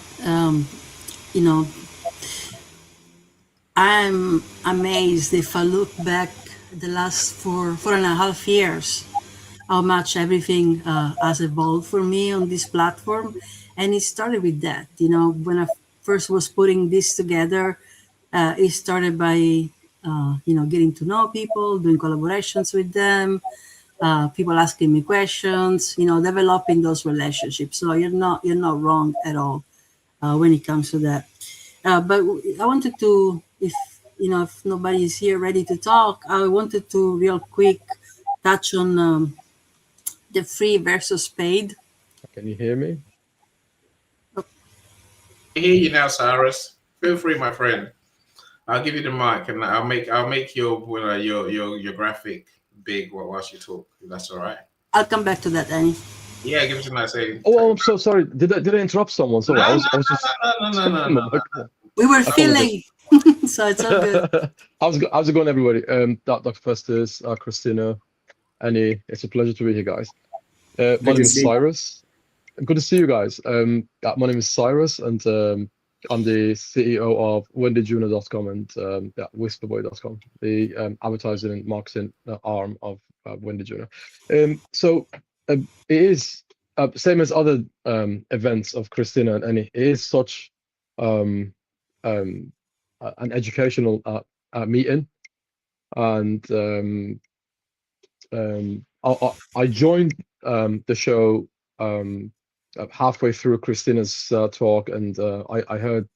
I'm amazed if I look back the last 4.5 years, how much everything has evolved for me on this platform. And it started with that. When I first was putting this together, it started by, getting to know people, doing collaborations with them, people asking me questions, developing those relationships. So you're not wrong at all when it comes to that. But I wanted to, if nobody is here ready to talk, I wanted to real quick touch on the free versus paid. Can you hear me? I hear you now, Cyrus. Feel free, my friend. I'll give you the mic, and I'll make your graphic big whilst you talk. If that's all right. I'll come back to that, Annie. Yeah, give it to my say. Oh, I'm so sorry. Did I interrupt someone? Sorry, No, I was just. no. We were I apologize. feeling, so it's all good. How's it going, everybody? Dr. Festus, Christina, Annie. It's a pleasure to be here, guys. My Good name to is see you. Cyrus. Good to see you guys. My name is Cyrus, and I'm the CEO of WendyJunior.com and Whisperboy.com, the advertising and marketing arm of Wendy Junior. So it is same as other events of Christina and Annie. It is such um, an educational meeting, and I joined the show halfway through Christina's talk, and I heard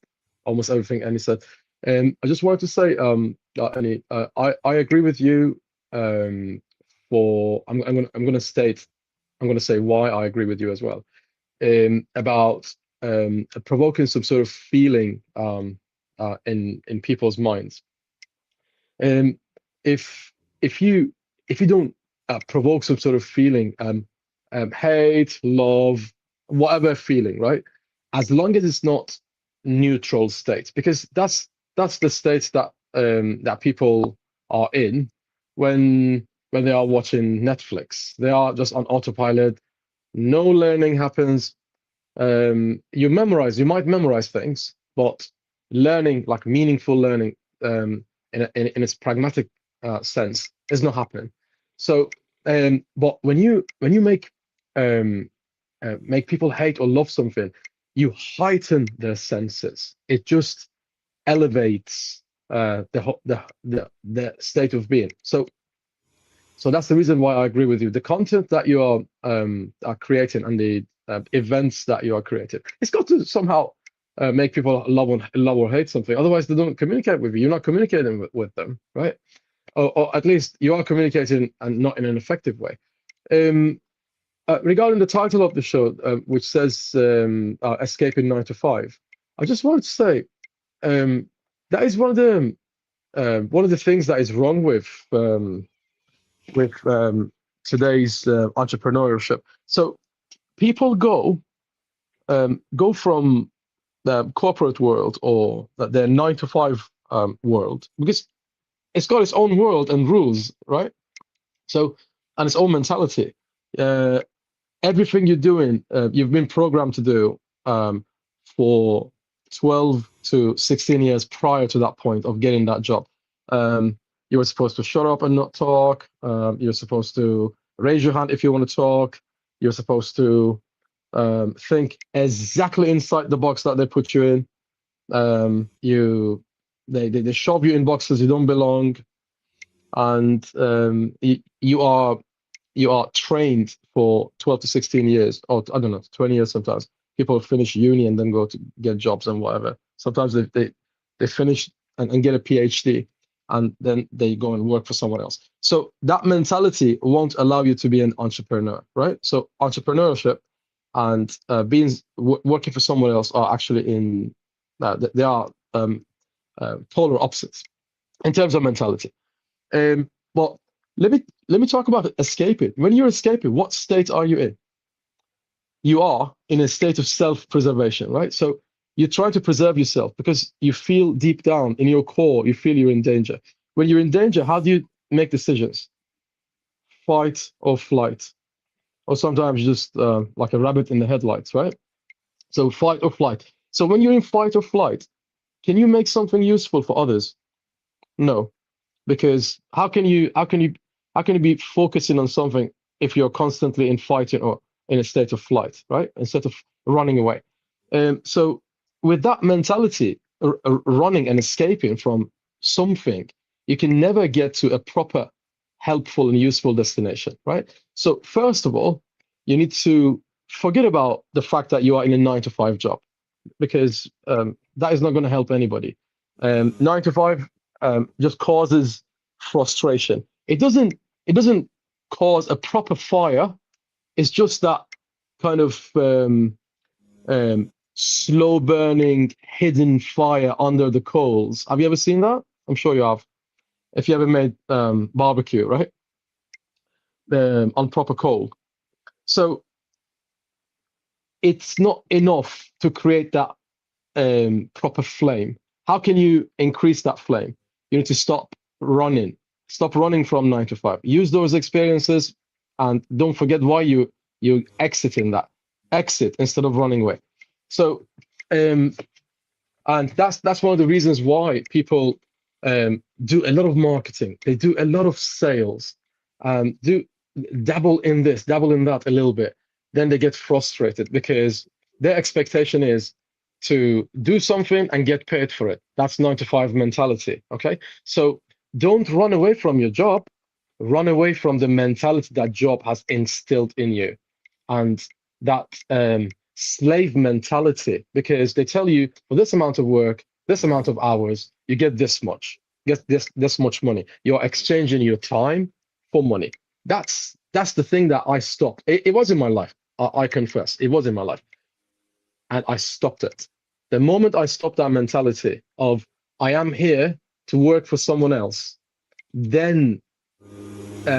almost everything Annie said. And I just wanted to say, Annie, I agree with you. I'm gonna say why I agree with you as well. About provoking some sort of feeling in people's minds. Um, if if you if you don't provoke some sort of feeling, hate, love, whatever feeling, right? As long as it's not neutral state, because that's the state that people are in when they are watching Netflix. They are just on autopilot. No learning happens. You might memorize things, but learning, like meaningful learning, in its pragmatic sense, is not happening. So, but when you make people hate or love something, you heighten their senses. It just elevates the state of being. So that's the reason why I agree with you. The content that you are creating and the events that you are creating, it's got to somehow make people love or hate something. Otherwise, they don't communicate with you. You're not communicating with them, right? Or at least you are communicating and not in an effective way. Regarding the title of the show, which says "Escaping 9 to 5," I just wanted to say that is one of the things that is wrong with today's entrepreneurship. So people go from the corporate world or their 9 to 5 world, because it's got its own world and rules, right? So, and its own mentality. Everything you're doing, you've been programmed to do for 12 to 16 years prior to that point of getting that job. You were supposed to shut up and not talk. You're supposed to raise your hand if you want to talk. You're supposed to think exactly inside the box that they put you in. They shove you in boxes you don't belong, and you are trained for 12 to 16 years, or I don't know, 20 years sometimes. People finish uni and then go to get jobs and whatever. Sometimes they finish and get a PhD, and then they go and work for someone else. So that mentality won't allow you to be an entrepreneur, right? So entrepreneurship and working for someone else are actually they are polar opposites in terms of mentality. But let me talk about escaping. When you're escaping, what state are you in? You are in a state of self-preservation, right? So you try to preserve yourself because you feel deep down in your core, you feel you're in danger. When you're in danger, how do you make decisions? Fight or flight, or sometimes just like a rabbit in the headlights, right? So fight or flight. So when you're in fight or flight, can you make something useful for others? No, because how can you be focusing on something if you're constantly in fighting or in a state of flight, right? Instead of running away. So with that mentality, running and escaping from something, you can never get to a proper helpful and useful destination, right? So first of all, you need to forget about the fact that you are in a 9 to 5 job, because that is not going to help anybody. 9 to 5 just causes frustration. It doesn't cause a proper fire. It's just that kind of slow burning hidden fire under the coals. Have you ever seen that? I'm sure you have. If you ever made barbecue, right? On proper coal. So it's not enough to create that proper flame. How can you increase that flame? You need to stop running. Stop running from 9 to 5. Use those experiences, and don't forget why you exit in that. Exit instead of running away. So, and that's one of the reasons why people do a lot of marketing. They do a lot of sales, do dabble in this, dabble in that a little bit. Then they get frustrated because their expectation is to do something and get paid for it. That's 9 to 5 mentality. Okay, so don't run away from your job. Run away from the mentality that job has instilled in you, and that slave mentality, because they tell you for this amount of work, this amount of hours, you get this much, get this much money. You're exchanging your time for money. That's the thing that I stopped. It was in my life. I confess, it was in my life, and I stopped it. The moment I stopped that mentality of I am here to work for someone else, then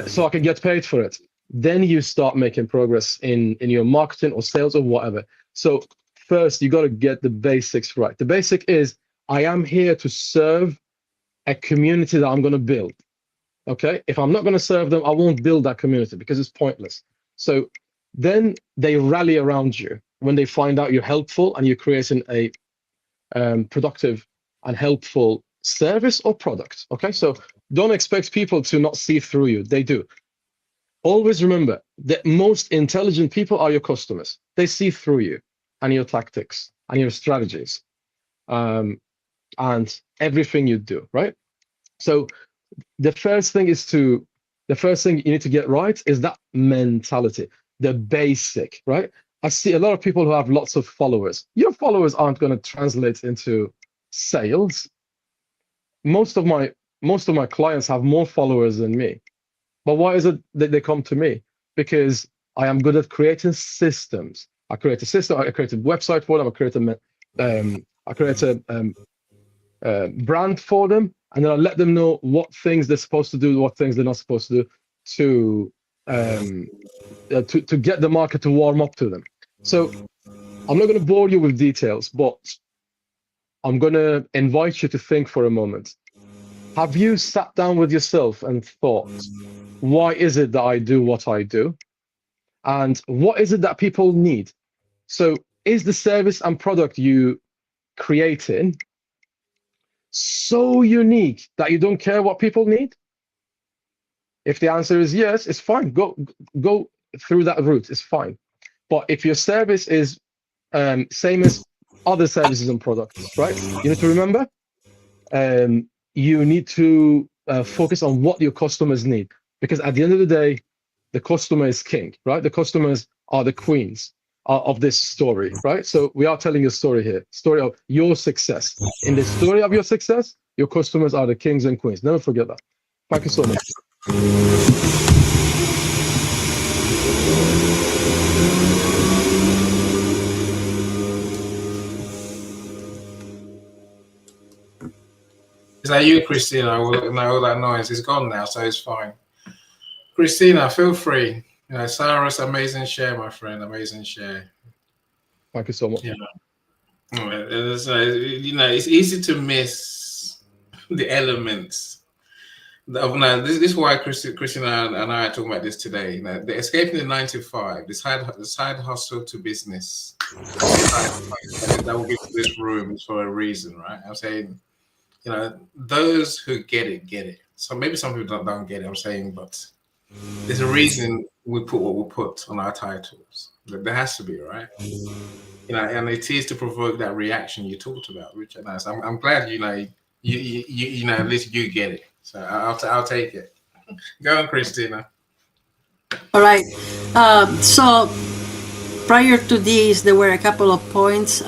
so I can get paid for it, then you start making progress in your marketing or sales or whatever. So first, you got to get the basics right. The basic is I am here to serve a community that I'm going to build. Okay, if I'm not going to serve them, I won't build that community because it's pointless. So then they rally around you when they find out you're helpful and you're creating a productive and helpful service or product. Okay, so don't expect people to not see through you. They do. Always remember that most intelligent people are your customers. They see through you and your tactics and your strategies, and everything you do, right? So the first thing you need to get right is that mentality, the basic, right? I see a lot of people who have lots of followers. Your followers aren't going to translate into sales. Most of my clients have more followers than me. But why is it that they come to me? Because I am good at creating systems. I create a system. I create a website for them. I create a brand for them, and then I let them know what things they're supposed to do, what things they're not supposed to do, to get the market to warm up to them. So I'm not going to bore you with details, but I'm going to invite you to think for a moment. Have you sat down with yourself and thought, why is it that I do what I do? And what is it that people need? So is the service and product you creating so unique that you don't care what people need? If the answer is yes, it's fine. Go through that route. It's fine. But if your service is same as other services and products, right? You need to remember, you need to focus on what your customers need, because at the end of the day, the customer is king, right? The customers are the queens of this story, right? So we are telling a story here, story of your success. In the story of your success, your customers are the kings and queens. Never forget that. Thank you so much. Is that you, Christina? All that noise is gone now, so it's fine. Christina, feel free. Cyrus, amazing share, my friend. Amazing share. Thank you so much. Yeah. It's easy to miss the elements. This is why Christina and I are talking about this today. The escaping the 9 to 5, the side hustle to business. That will give this room is for a reason, right? I'm saying, those who get it. So maybe some people don't get it. I'm saying, but there's a reason we put what we put on our titles. There has to be, right? And it is to provoke that reaction you talked about, Richard. So I'm glad you at least you get it. So I'll take it. Go on, Christina. All right. So prior to this, there were a couple of points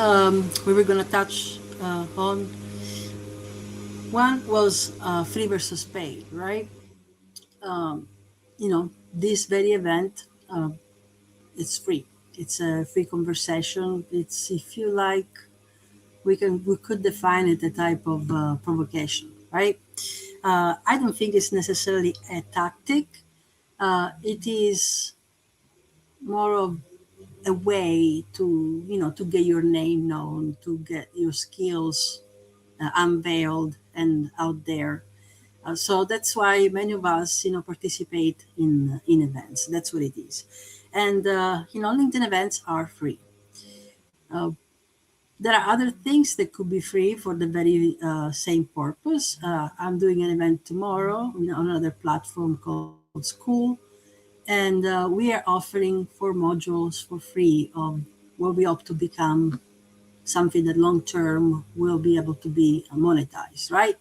we were going to touch on. One was free versus paid, right? This very event, it's free. It's a free conversation. It's, if you like, we could define it a type of provocation, right? I don't think it's necessarily a tactic. It is more of a way to get your name known, to get your skills unveiled and out there. So that's why many of us, participate in events. That's what it is. And LinkedIn events are free. Uh, there are other things that could be free for the very same purpose. I'm doing an event tomorrow, on another platform called School, and we are offering 4 modules for free of what we hope to become something that long term will be able to be monetized, right?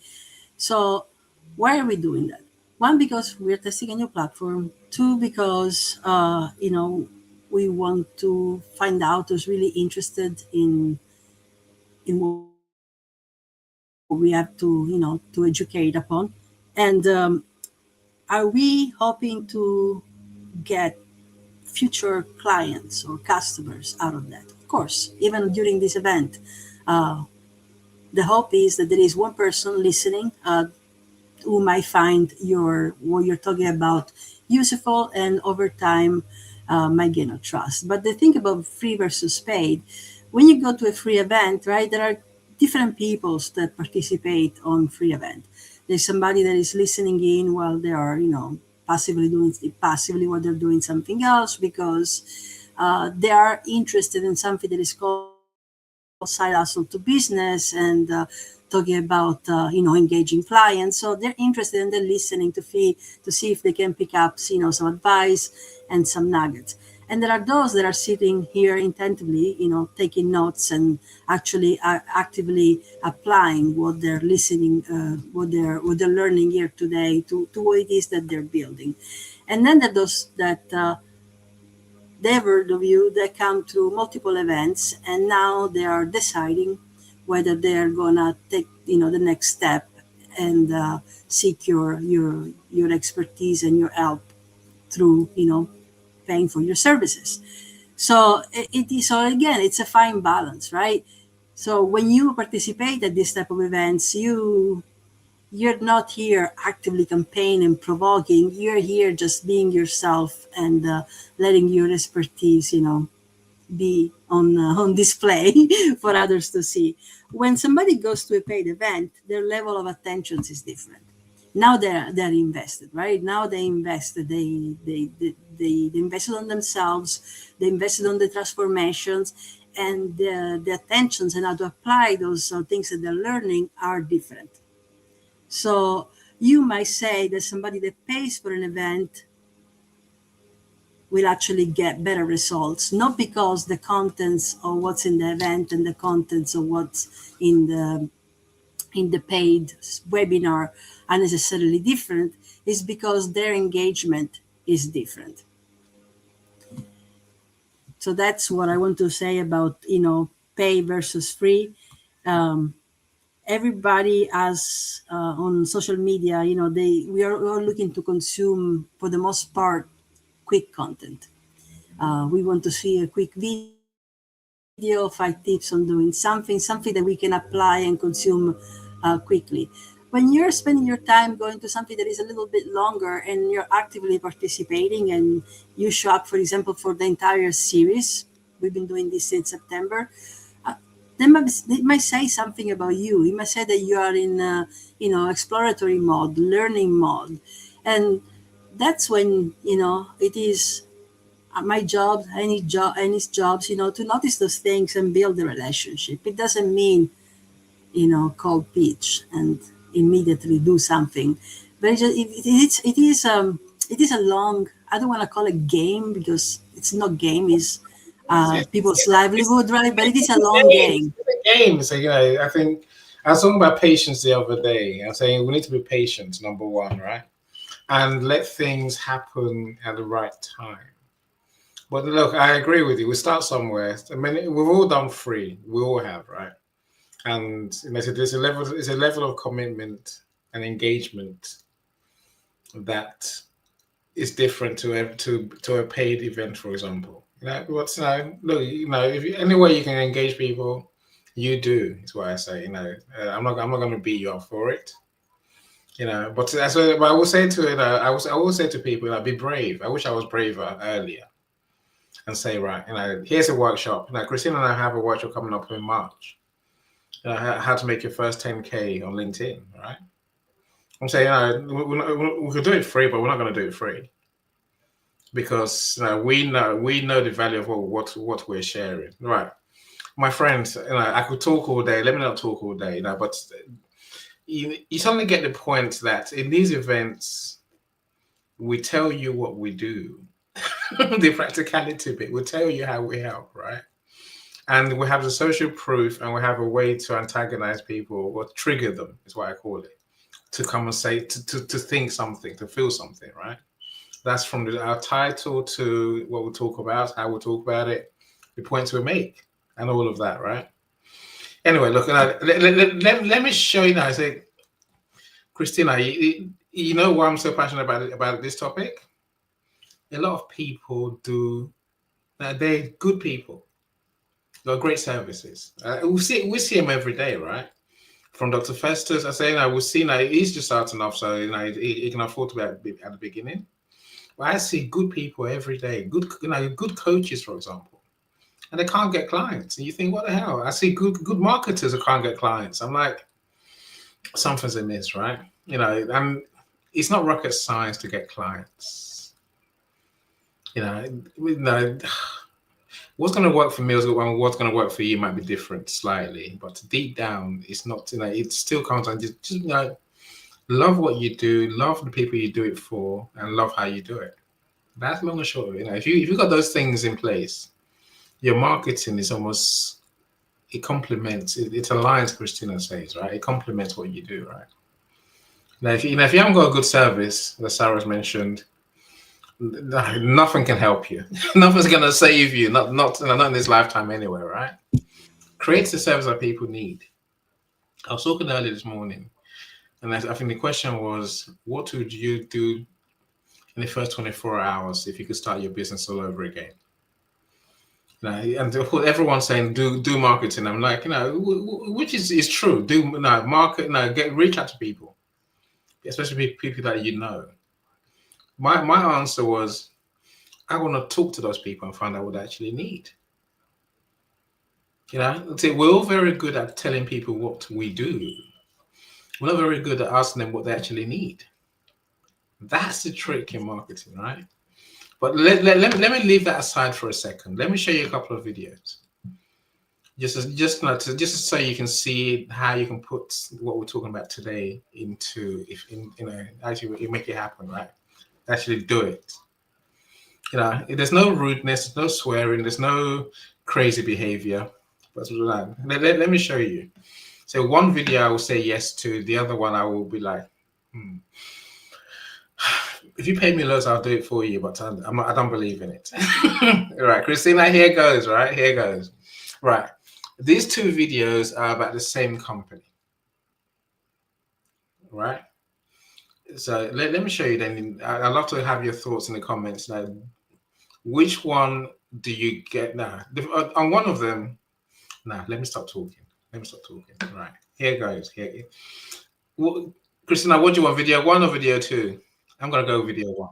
So why are we doing that? One, because we're testing a new platform. Two, because we want to find out who's really interested in what we have to educate upon. And are we hoping to get future clients or customers out of that? Of course, even during this event, uh, the hope is that there is one person listening who might find what you're talking about useful, and over time might gain a trust. But the thing about free versus paid, when you go to a free event, right, there are different peoples that participate on free event. There's somebody that is listening in while they are, passively while they're doing something else, because they are interested in something that is called side hustle to business, and talking about engaging clients. So they're interested and they're listening to see if they can pick up some advice and some nuggets. And there are those that are sitting here intently, taking notes and actually actively applying what they're listening, what they're learning here today to what it is that they're building. And then there are those that they have heard of you, they come through multiple events, and now they are deciding whether they're gonna take the next step and seek your expertise and your help through paying for your services. So it is, so again, it's a fine balance, right? So when you participate at this type of events, you're not here actively campaigning and provoking. You're here just being yourself and letting your expertise, be on display for others to see. When somebody goes to a paid event, their level of attention is different. Now they're invested, right? Now they invested. They invested on themselves. They invested on the transformations, and the attentions and how to apply those things that they're learning are different. So you might say that somebody that pays for an event will actually get better results, not because the contents of what's in the event and the contents of what's in the paid webinar are necessarily different, is because their engagement is different. So that's what I want to say about pay versus free. Everybody has on social media, we are looking to consume, for the most part, quick content. We want to see a quick video, 5 tips on doing something that we can apply and consume quickly. When you're spending your time going to something that is a little bit longer and you're actively participating and you show up, for example, for the entire series, we've been doing this since September, they might say something about you. It might say that you are in, exploratory mode, learning mode. And that's when, it is my job, any jobs, to notice those things and build the relationship. It doesn't mean, cold pitch and immediately do something, but it is a long. I don't want to call it game, because it's not game. It's people's livelihood, right? But it is a long game. It's a game. So I think I was talking about patience the other day. I'm saying we need to be patient, number one, right? And let things happen at the right time. But look, I agree with you. We start somewhere. I mean, we've all done free. We all have, right? And there's a level of commitment and engagement that is different to a paid event, for example. Look, if any way you can engage people, you do. Is what I say. I'm not going to beat you up for it. But I will say to I will say to people, be brave. I wish I was braver earlier. And say, right, here's a workshop. Christina and I have a workshop coming up in March. how to make your first 10K on LinkedIn, right? I'm saying, we could do it free, but we're not going to do it free because we know the value of what we're sharing, right? My friends, I could talk all day. Let me not talk all day, but you suddenly get the point that in these events, we tell you what we do. The practicality bit, we tell you how we help, right? And we have the social proof, and we have a way to antagonize people or trigger them, is what I call it, to come and say, to think something, to feel something, right? That's from our title to what we talk about, how we talk about it, the points we make, and all of that, right? Anyway, look, let me show you now. I say, Christina, you know why I'm so passionate about this topic? A lot of people they're good people. They're great services. We see them every day, right? From Dr. Festus, I say, we'll see now, he's just starting off, so he can afford to be at the beginning. But I see good people every day, good coaches, for example, and they can't get clients. And you think, what the hell? I see good marketers who can't get clients. I'm like, something's amiss, right? And it's not rocket science to get clients. What's going to work for me and what's going to work for you might be different slightly, but deep down, it's not. It still comes down just love what you do, love the people you do it for, and love how you do it. That's long and short of it. If you've got those things in place, your marketing is almost, it complements, it aligns. Christina says, right? It complements what you do, right? Now, if you haven't got a good service, as Sarah's mentioned, nothing can help you. Nothing's going to save you. Not in this lifetime anyway, right? Create the service that people need. I was talking earlier this morning, and I think the question was, what would you do in the first 24 hours if you could start your business all over again? And of course, everyone's saying do marketing. I'm like, which is true. Reach out to people, especially people that you know. My answer was, I want to talk to those people and find out what they actually need. We're all very good at telling people what we do. We're not very good at asking them what they actually need. That's the trick in marketing, right? But let me leave that aside for a second. Let me show you a couple of videos. Just so you can see how you can put what we're talking about today into, actually make it happen, right? Actually do it. There's no rudeness, there's no swearing, there's no crazy behavior. But let me show you. So one video I will say yes to, the other one I will be like, if you pay me loads, I'll do it for you, but I don't believe in it. Right, Christina, here goes, right? Here goes. Right. These two videos are about the same company. Right? So let me show you then. I'd love to have your thoughts in the comments. Now, which one do you get now? On one of them, now let me stop talking. Right, here goes. Christina, what do you want, video 1 or video 2? I'm going to go video 1.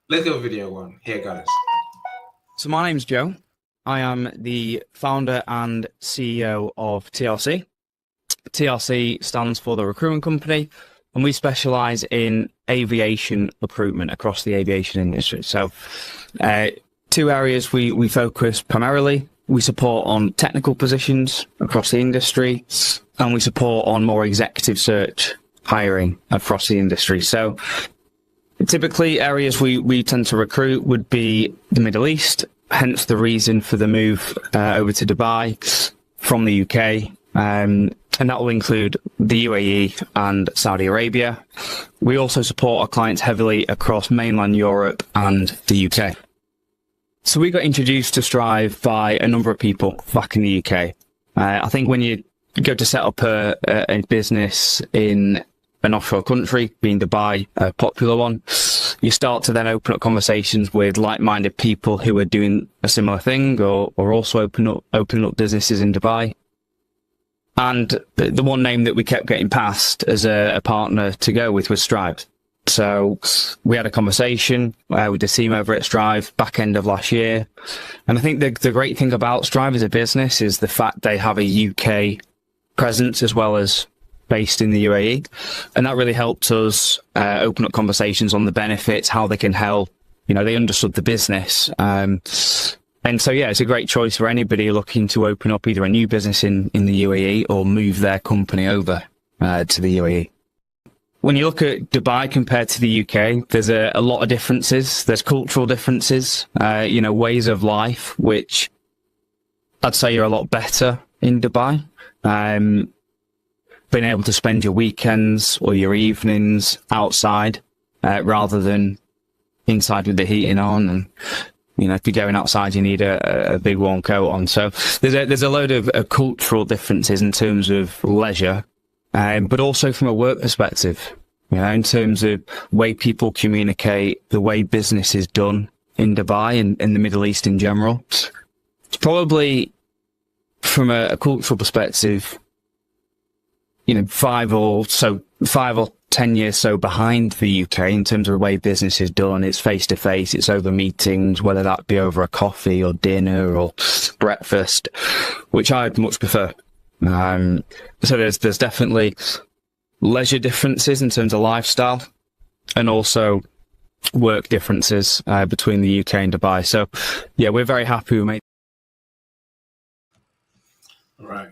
Let's go video 1. Here goes. So my name's Joe. I am the founder and CEO of TRC. TRC stands for the recruitment company, and we specialize in aviation recruitment across the aviation industry. So 2 areas we focus primarily. We support on technical positions across the industry, and we support on more executive search hiring across the industry. So typically areas we tend to recruit would be the Middle East, hence the reason for the move over to Dubai from the UK. And that will include the UAE and Saudi Arabia. We also support our clients heavily across mainland Europe and the UK. So we got introduced to Strive by a number of people back in the UK. I think when you go to set up a business in an offshore country, being Dubai, a popular one, you start to then open up conversations with like-minded people who are doing a similar thing or also opening up businesses in Dubai. And the one name that we kept getting passed as a partner to go with was Strive. So we had a conversation with the team over at Strive back end of last year. And I think the great thing about Strive as a business is the fact they have a UK presence as well as based in the UAE. And that really helped us open up conversations on the benefits, how they can help. You know, they understood the business. And so, yeah, it's a great choice for anybody looking to open up either a new business in the UAE or move their company over to the UAE. When you look at Dubai compared to the UK, there's a lot of differences. There's cultural differences, you know, ways of life, which I'd say you're a lot better in Dubai. Being able to spend your weekends or your evenings outside rather than inside with the heating on. And, you know, if you're going outside, you need a big warm coat on. So there's a load of cultural differences in terms of leisure. But also from a work perspective, you know, in terms of way people communicate, the way business is done in Dubai and in the Middle East in general. It's probably from a cultural perspective, you know, 5 or 10 years so behind the UK in terms of the way business is done. It's face to face, it's over meetings, whether that be over a coffee or dinner or breakfast, which I'd much prefer. So there's definitely leisure differences in terms of lifestyle and also work differences between the UK and Dubai. So yeah, we're very happy we made. Right.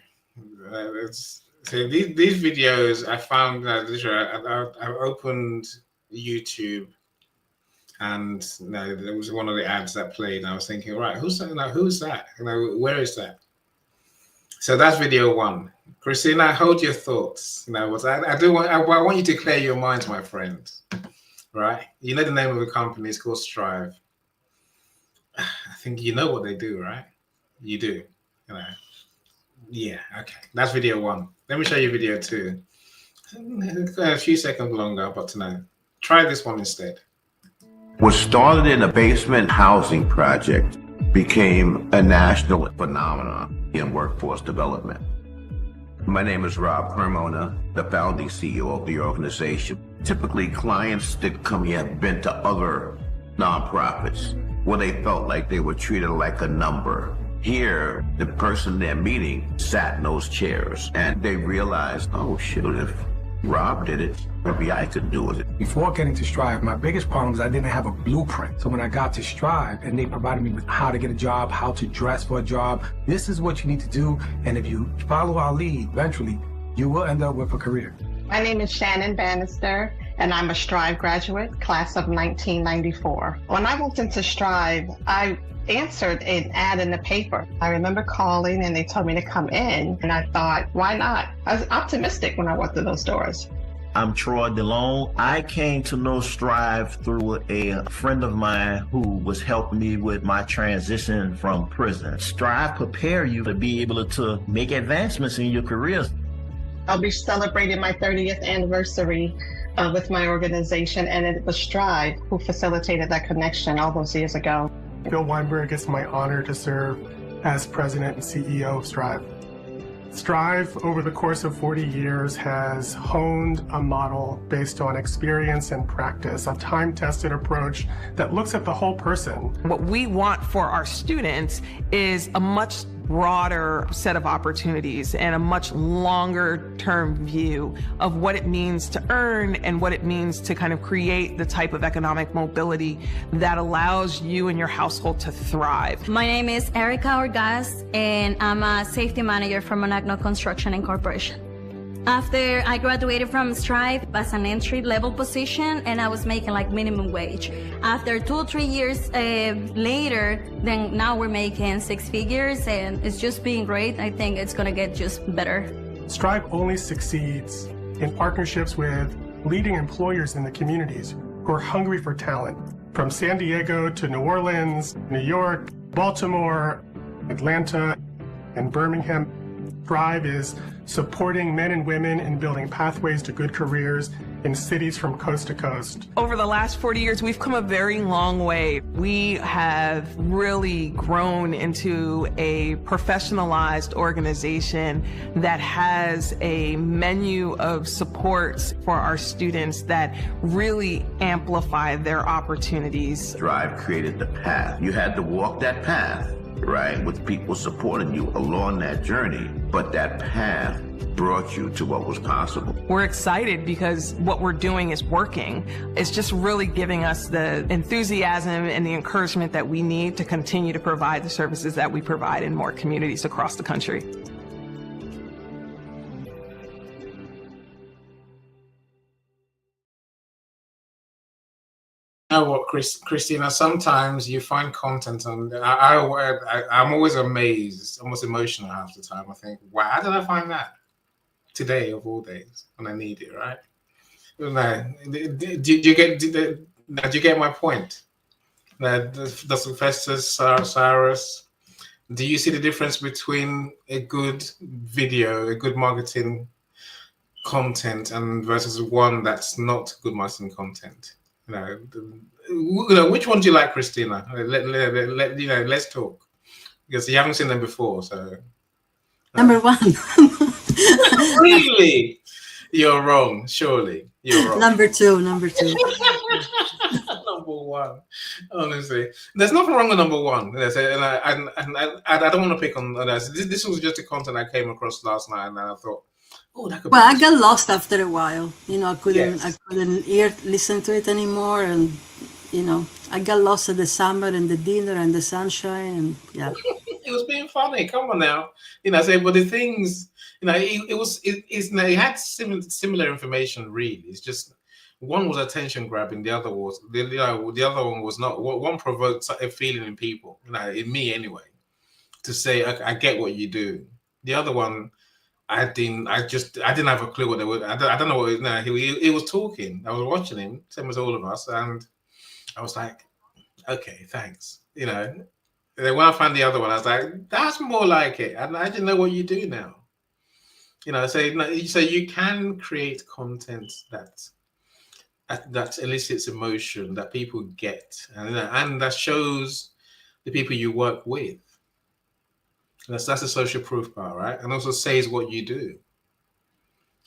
So these videos I found I opened YouTube and you know, there was one of the ads that played and I was thinking, right, who's that? You know, where is that? So that's video 1. Christina, hold your thoughts. You know, I want you to clear your minds, my friend. Right? You know the name of the company is called Strive. I think you know what they do, right? You do. You know. Yeah. Okay. That's video 1. Let me show you video 2. A few seconds longer, but no. Try this one instead. What started in a basement housing project became a national phenomenon in workforce development. My name is Rob Cremona, the founding CEO of the organization. Typically, clients that come here have been to other nonprofits where they felt like they were treated like a number. Here, the person they're meeting sat in those chairs and they realized, oh, shoot, if Rob did it, maybe I could do it. Before getting to Strive, my biggest problem was I didn't have a blueprint. So when I got to Strive and they provided me with how to get a job, how to dress for a job, this is what you need to do. And if you follow our lead, eventually you will end up with a career. My name is Shannon Bannister, and I'm a Strive graduate, class of 1994. When I walked into Strive, I answered an ad in the paper. I remember calling and they told me to come in and I thought, why not? I was optimistic when I walked through those doors. I'm Troy DeLone. I came to know Strive through a friend of mine who was helping me with my transition from prison. Strive prepare you to be able to make advancements in your career. I'll be celebrating my 30th anniversary with my organization, and it was Strive who facilitated that connection all those years ago. Bill Weinberg, it's my honor to serve as president and CEO of Strive. Strive, over the course of 40 years, has honed a model based on experience and practice, a time-tested approach that looks at the whole person. What we want for our students is a much broader set of opportunities and a much longer term view of what it means to earn and what it means to kind of create the type of economic mobility that allows you and your household to thrive. My name is Erica Orgaz and I'm a safety manager for Monagno Construction and Corporation. After I graduated from Strive as an entry-level position, and I was making like minimum wage. After 2 or 3 years later, then now we're making 6 figures, and it's just been great. I think it's gonna get just better. Strive only succeeds in partnerships with leading employers in the communities who are hungry for talent. From San Diego to New Orleans, New York, Baltimore, Atlanta, and Birmingham, Strive is supporting men and women in building pathways to good careers in cities from coast to coast. Over the last 40 years, we've come a very long way. We have really grown into a professionalized organization that has a menu of supports for our students that really amplify their opportunities. Strive created the path. You had to walk that path, right, with people supporting you along that journey, but that path brought you to what was possible. We're excited because what we're doing is working. It's just really giving us the enthusiasm and the encouragement that we need to continue to provide the services that we provide in more communities across the country. You know what, Christina, sometimes you find content on, I'm always amazed, almost emotional half the time. I think, wow, how did I find that today of all days when I need it, right? Did you get my point? The Sylvester Cyrus, do you see the difference between a good video, a good marketing content, and versus one that's not good marketing content? Which one do you like, Christina? Let's talk, because you haven't seen them before. So Number one. Really? You're wrong. Surely you're wrong. Number two. Number one. Honestly, there's nothing wrong with number one. And I don't want to pick on this. This was just the content I came across last night, and I thought, oh, that could. Well, I got lost after a while. I couldn't. Yes. I couldn't listen to it anymore, and I got lost at the summer and the dinner and the sunshine, and yeah. It was being funny. Come on now, but the things, it had similar information. Really, it's just one was attention grabbing, the other was the other one was not. One provoked a feeling in people, in me anyway, to say I get what you do. The other one, I didn't have a clue what they were. I don't know what he was talking. I was watching him, same as all of us, and I was like, okay, thanks. And then when I found the other one, I was like, that's more like it. And I didn't know what you do now. So you can create content that elicits emotion, that people get, and that shows the people you work with. That's the social proof part, right? And also says what you do.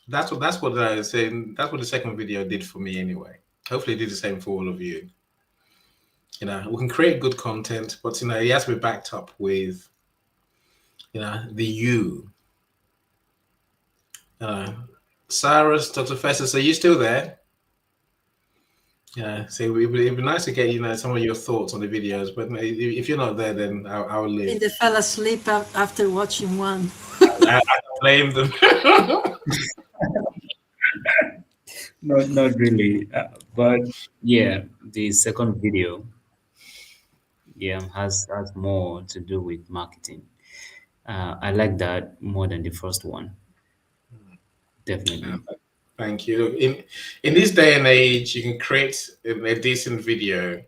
That's what I was saying. That's what the second video did for me anyway. Hopefully it did the same for all of you. We can create good content, but it has to be backed up with the you. Cyrus, Dr. Festus, are you still there? Yeah, so it'd be nice to get some of your thoughts on the videos, but if you're not there, then I'll leave. They fell asleep after watching one. I blame them. Not really, but yeah, the second video, has more to do with marketing. I like that more than the first one. Definitely. Thank you. Look, in this day and age, you can create a decent video,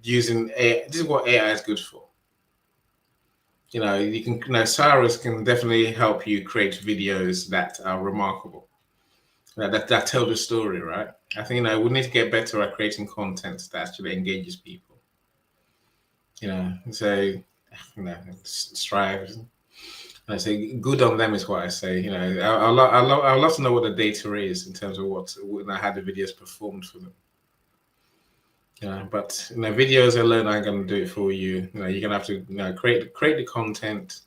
using AI. This is what AI is good for. You can, Cyrus can definitely help you create videos that are remarkable, that tell the story, right? I think we need to get better at creating content that actually engages people. Strive. I say good on them is what I say. I love to know what the data is in terms of how the videos performed for them. But videos alone aren't going to do it for you. You're going to have to create the content,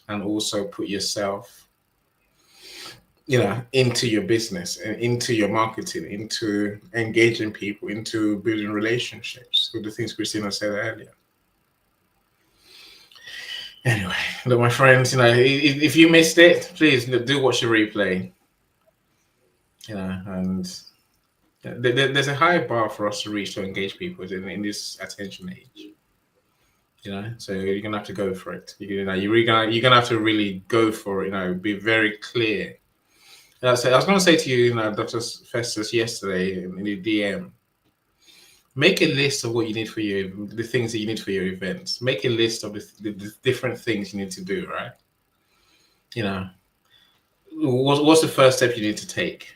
and also put yourself into your business and into your marketing, into engaging people, into building relationships, with the things Christina said earlier. Anyway, look, my friends, if you missed it, please do watch the replay. And there's a high bar for us to reach to engage people in this attention age. So you're gonna have to go for it. You're gonna have to really go for it. Be very clear. So I was gonna say to you, Dr. Festus, yesterday in the DM. Make a list of what you need for the things that you need for your events. Make a list of the different things you need to do, right? What's the first step you need to take,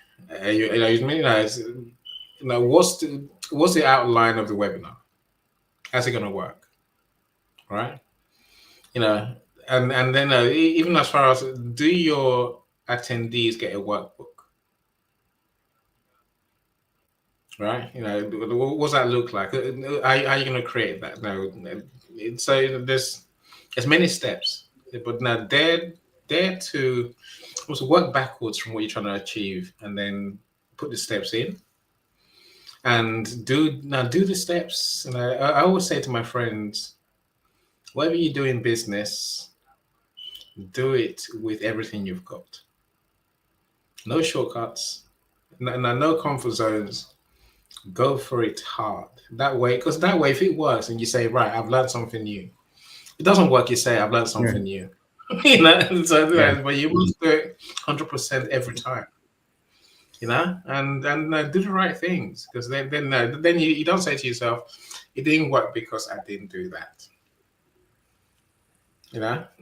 What's the outline of the webinar? How's it going to work? Right? And then even as far as, do your attendees get a workbook? Right? What does that look like? How are you going to create that? No, so there's many steps, but now dare to also work backwards from what you're trying to achieve, and then put the steps in, and do the steps. And I always say to my friends, whatever you do in business, do it with everything you've got. No shortcuts, no comfort zones. Go for it hard. That way, because that way, if it works and you say, right, I've learned something new. It doesn't work, you say, I've learned something new. But you must do it 100% every time. And do the right things, because then you don't say to yourself, it didn't work because I didn't do that.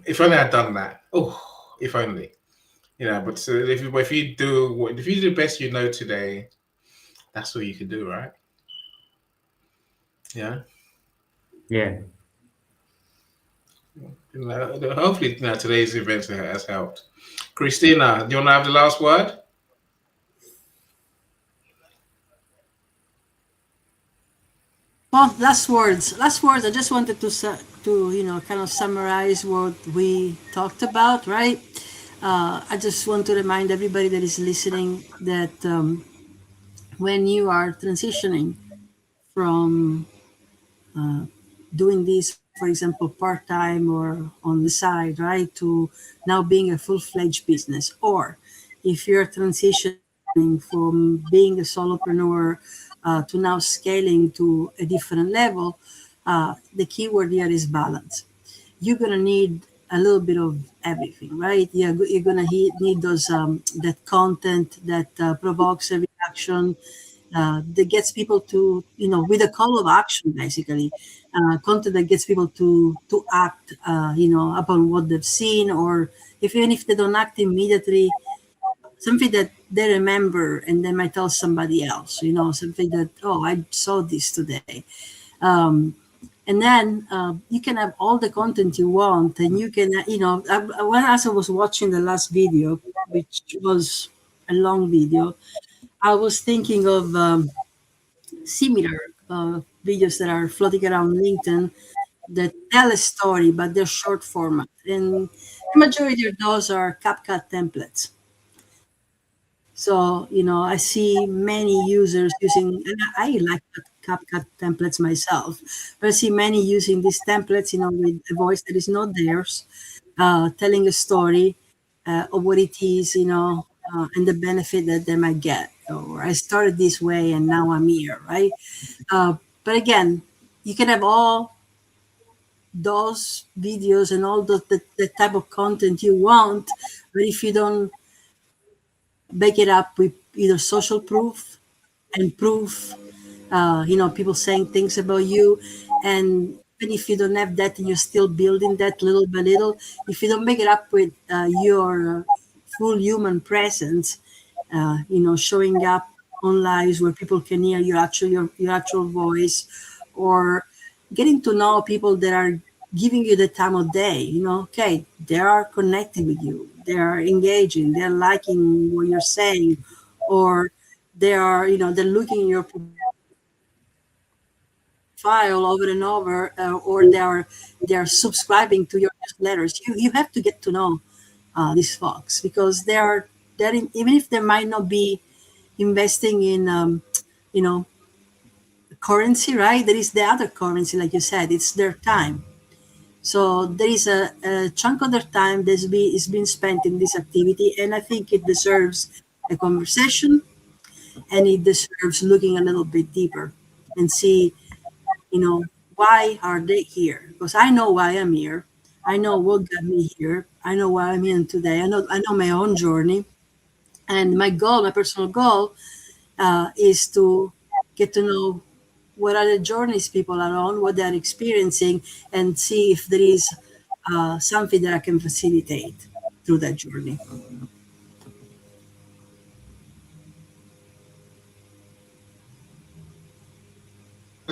If only I'd done that. Oh, if only. But if you do the best you know today, that's all you can do, right? Yeah. Hopefully today's event has helped. Christina, do you want to have the last word? Well, last words. I just wanted to kind of summarize what we talked about, right? I just want to remind everybody that is listening that when you are transitioning from doing this, for example, part-time or on the side, right, to now being a full-fledged business, or if you're transitioning from being a solopreneur to now scaling to a different level, the key word here is balance. You're going to need a little bit of everything, right? You're going to need those that content that provokes a reaction, that gets people to, with a call of action, basically, content that gets people to act, upon what they've seen, or even if they don't act immediately, something that they remember and they might tell somebody else, something that, oh, I saw this today. And then you can have all the content you want, and you can, when I was watching the last video, which was a long video, I was thinking of similar videos that are floating around LinkedIn that tell a story, but they're short format. And the majority of those are CapCut templates. So, I see many users using, and I like CapCut templates myself, but I see many using these templates, with a voice that is not theirs, telling a story of what it is, and the benefit that they might get. Or I started this way and now I'm here, right? But again, you can have all those videos and all the type of content you want, but if you don't back it up with either social proof and proof, people saying things about you, and even if you don't have that and you're still building that little by little, if you don't make it up with your full human presence, showing up on lives where people can hear your actual voice, or getting to know people that are giving you the time of day, okay, they are connecting with you, they are engaging, they're liking what you're saying, or they are, they're looking in your file over and over, or they are subscribing to your newsletters. You have to get to know these folks, because they're even if they might not be investing in currency, right? There is the other currency, like you said, it's their time. So there is a chunk of their time is being spent in this activity, and I think it deserves a conversation, and it deserves looking a little bit deeper and see, why are they here? Because I know why I'm here. I know what got me here. I know why I'm here today. I know my own journey, and my personal goal, is to get to know what are the journeys people are on, what they're experiencing, and see if there is something that I can facilitate through that journey.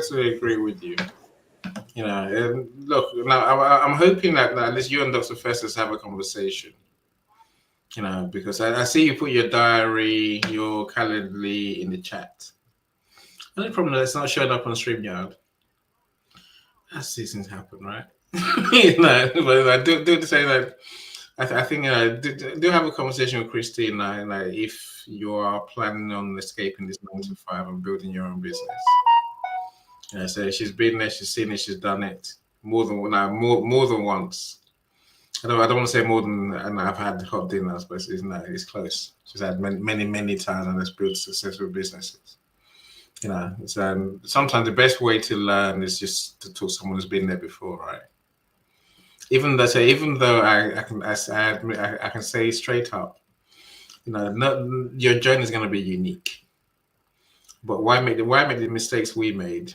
totally agree with you. You know, and look, now I'm hoping that at least you and Dr. Festus have a conversation. You know, because I see you put your diary, your Calendly in the chat. The only problem is it's not showing up on StreamYard. As these things happen, right? You know, but I do say that I think do have a conversation with Christina, and if you are planning on escaping this 9 to 5 and building your own business. Yeah, so she's been there, she's seen it, she's done it more than once. I don't want to say more than, and I've had hot dinners, but it's close. She's had many times and has built successful businesses. You know, so sometimes the best way to learn is just to talk to someone who's been there before, right? Even though I can say straight up, you know, your journey is going to be unique. But why make the mistakes we made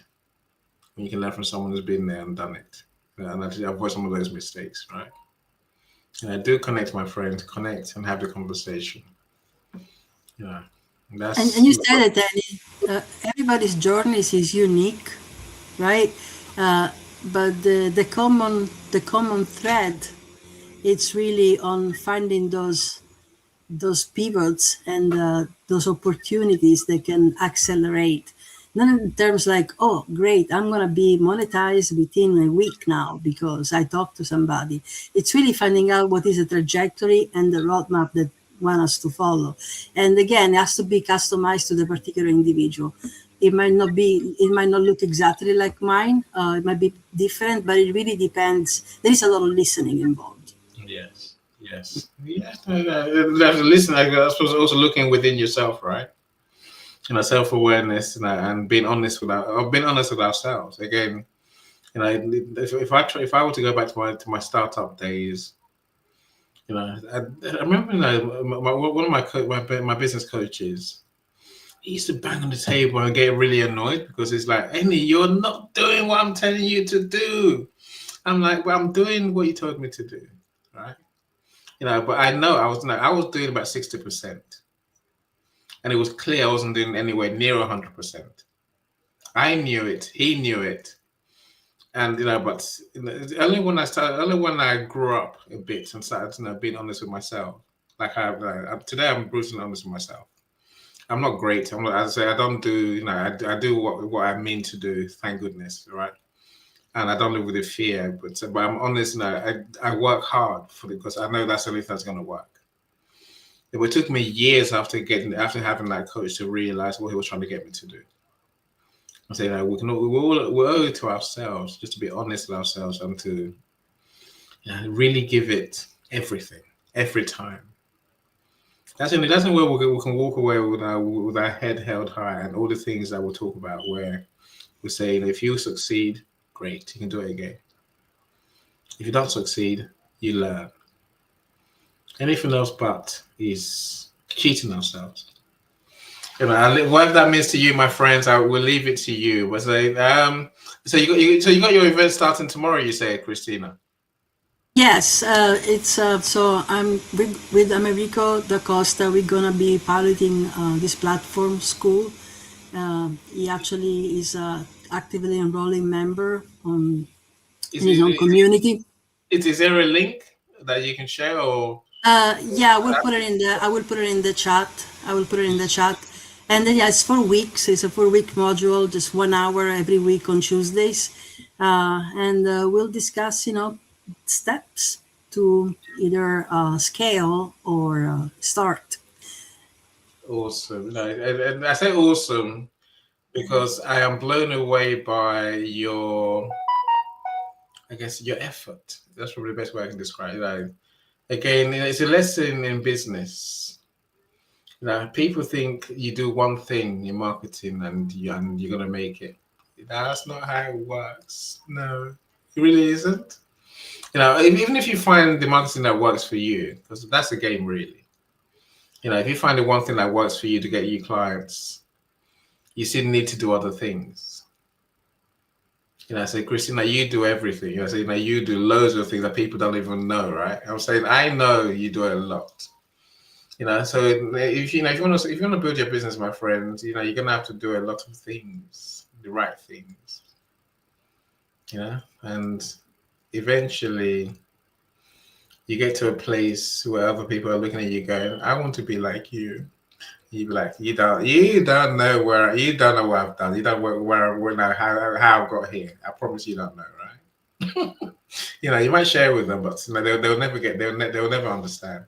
when you can learn from someone who's been there and done it, and actually avoid some of those mistakes, right? And I do connect, my friend, connect and have the conversation. Yeah, and you said it, Danny. Everybody's journeys is unique, right? But the common thread, it's really on finding those pivots and those opportunities that can accelerate. Not in terms like, oh, great, I'm going to be monetized within a week now because I talked to somebody. It's really finding out what is the trajectory and the roadmap that want us to follow. And again, it has to be customized to the particular individual. It might not look exactly like mine. It might be different, but it really depends. There is a lot of listening involved. Yes. Listen, I suppose also looking within yourself, right? You know, self-awareness, you know, and being honest with ourselves. Again, you know, if I were to go back to my startup days, you know, I remember, you know, one of my business coaches, he used to bang on the table and get really annoyed because it's like, Andy, you're not doing what I'm telling you to do. I'm like, well, I'm doing what you told me to do, right? You know, but I know I was doing about 60%. And it was clear I wasn't doing anywhere near 100%. I knew it. He knew it. And, you know, but only when I grew up a bit and started, you know, being honest with myself. Like today, I'm brutally honest with myself. I'm not great. As I say, I don't do, you know, I do what I mean to do. Thank goodness, right? And I don't live with the fear, but I'm honest. You know, I work hard for it because I know that's the only thing that's going to work. It took me years after having that coach to realize what he was trying to get me to do. I say that we owe it to ourselves, just to be honest with ourselves and to really give it everything, every time. That's where we can walk away with our head held high and all the things that we'll talk about, where we say, if you succeed, great, you can do it again. If you don't succeed, you learn. Anything else but is cheating ourselves. You know, whatever that means to you, my friends, I will leave it to you. But so you got your event starting tomorrow, you say, Christina? Yes, it's so I'm with Americo da Costa. We're gonna be piloting this platform school. He actually is a actively enrolling member in his own community. Is there a link that you can share, or? Yeah, I will put it in the chat. And then, yeah, it's 4 weeks. It's a 4-week module, just 1 hour every week on Tuesdays. And we'll discuss, you know, steps to either scale or start. Awesome. No, I say awesome because I am blown away by your effort. That's probably the best way I can describe it. Again, it's a lesson in business. You know, people think you do one thing in marketing and you're gonna make it. That's not how it works. No, it really isn't. You know, even if you find the marketing that works for you, because that's the game, really. You know, if you find the one thing that works for you to get you clients, you still need to do other things. You know, I say, Christina, you do everything. You know, you know, you do loads of things that people don't even know, right? I'm saying, I know you do a lot. You know, so if you want to build your business, my friends, you know, you're gonna have to do a lot of things. the right things, and eventually you get to a place where other people are looking at you going, I want to be like you. You be like, you don't know what I've done. You don't know how I've got here. I promise you don't know, right? You might share with them, but they'll never understand.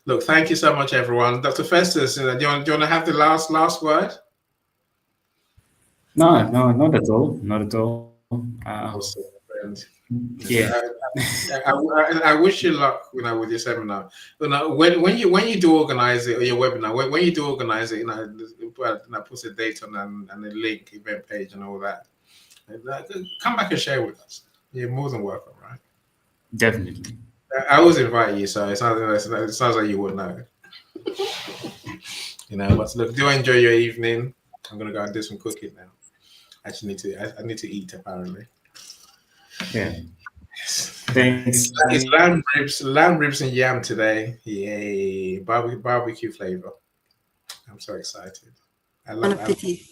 Look, thank you so much, everyone. Dr. Festus, do you want to have the last word? No, not at all. Not at all. Awesome, friend. Yeah. I wish you luck, with your seminar. When you do organize it or your webinar, when you do organize it, put a date on and a link, event page, and all that. Come back and share with us. You're more than welcome, right? Definitely. I always invite you, so it sounds like you would know. But look, do enjoy your evening. I'm gonna go and do some cooking now. Actually, I need to eat apparently. Yeah. Thanks. It's lamb ribs and yam today. Yay! Barbecue flavor. I'm so excited. I love it.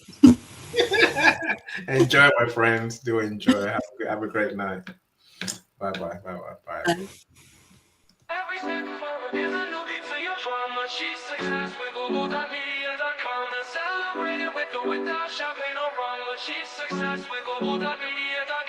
Enjoy, my friends. Do enjoy. Have a great night. Bye. Every step forward is a new beat to your drama. She's success with Global.Media.com and celebrate it with or without champagne or rum. She's success with Global.Media.com.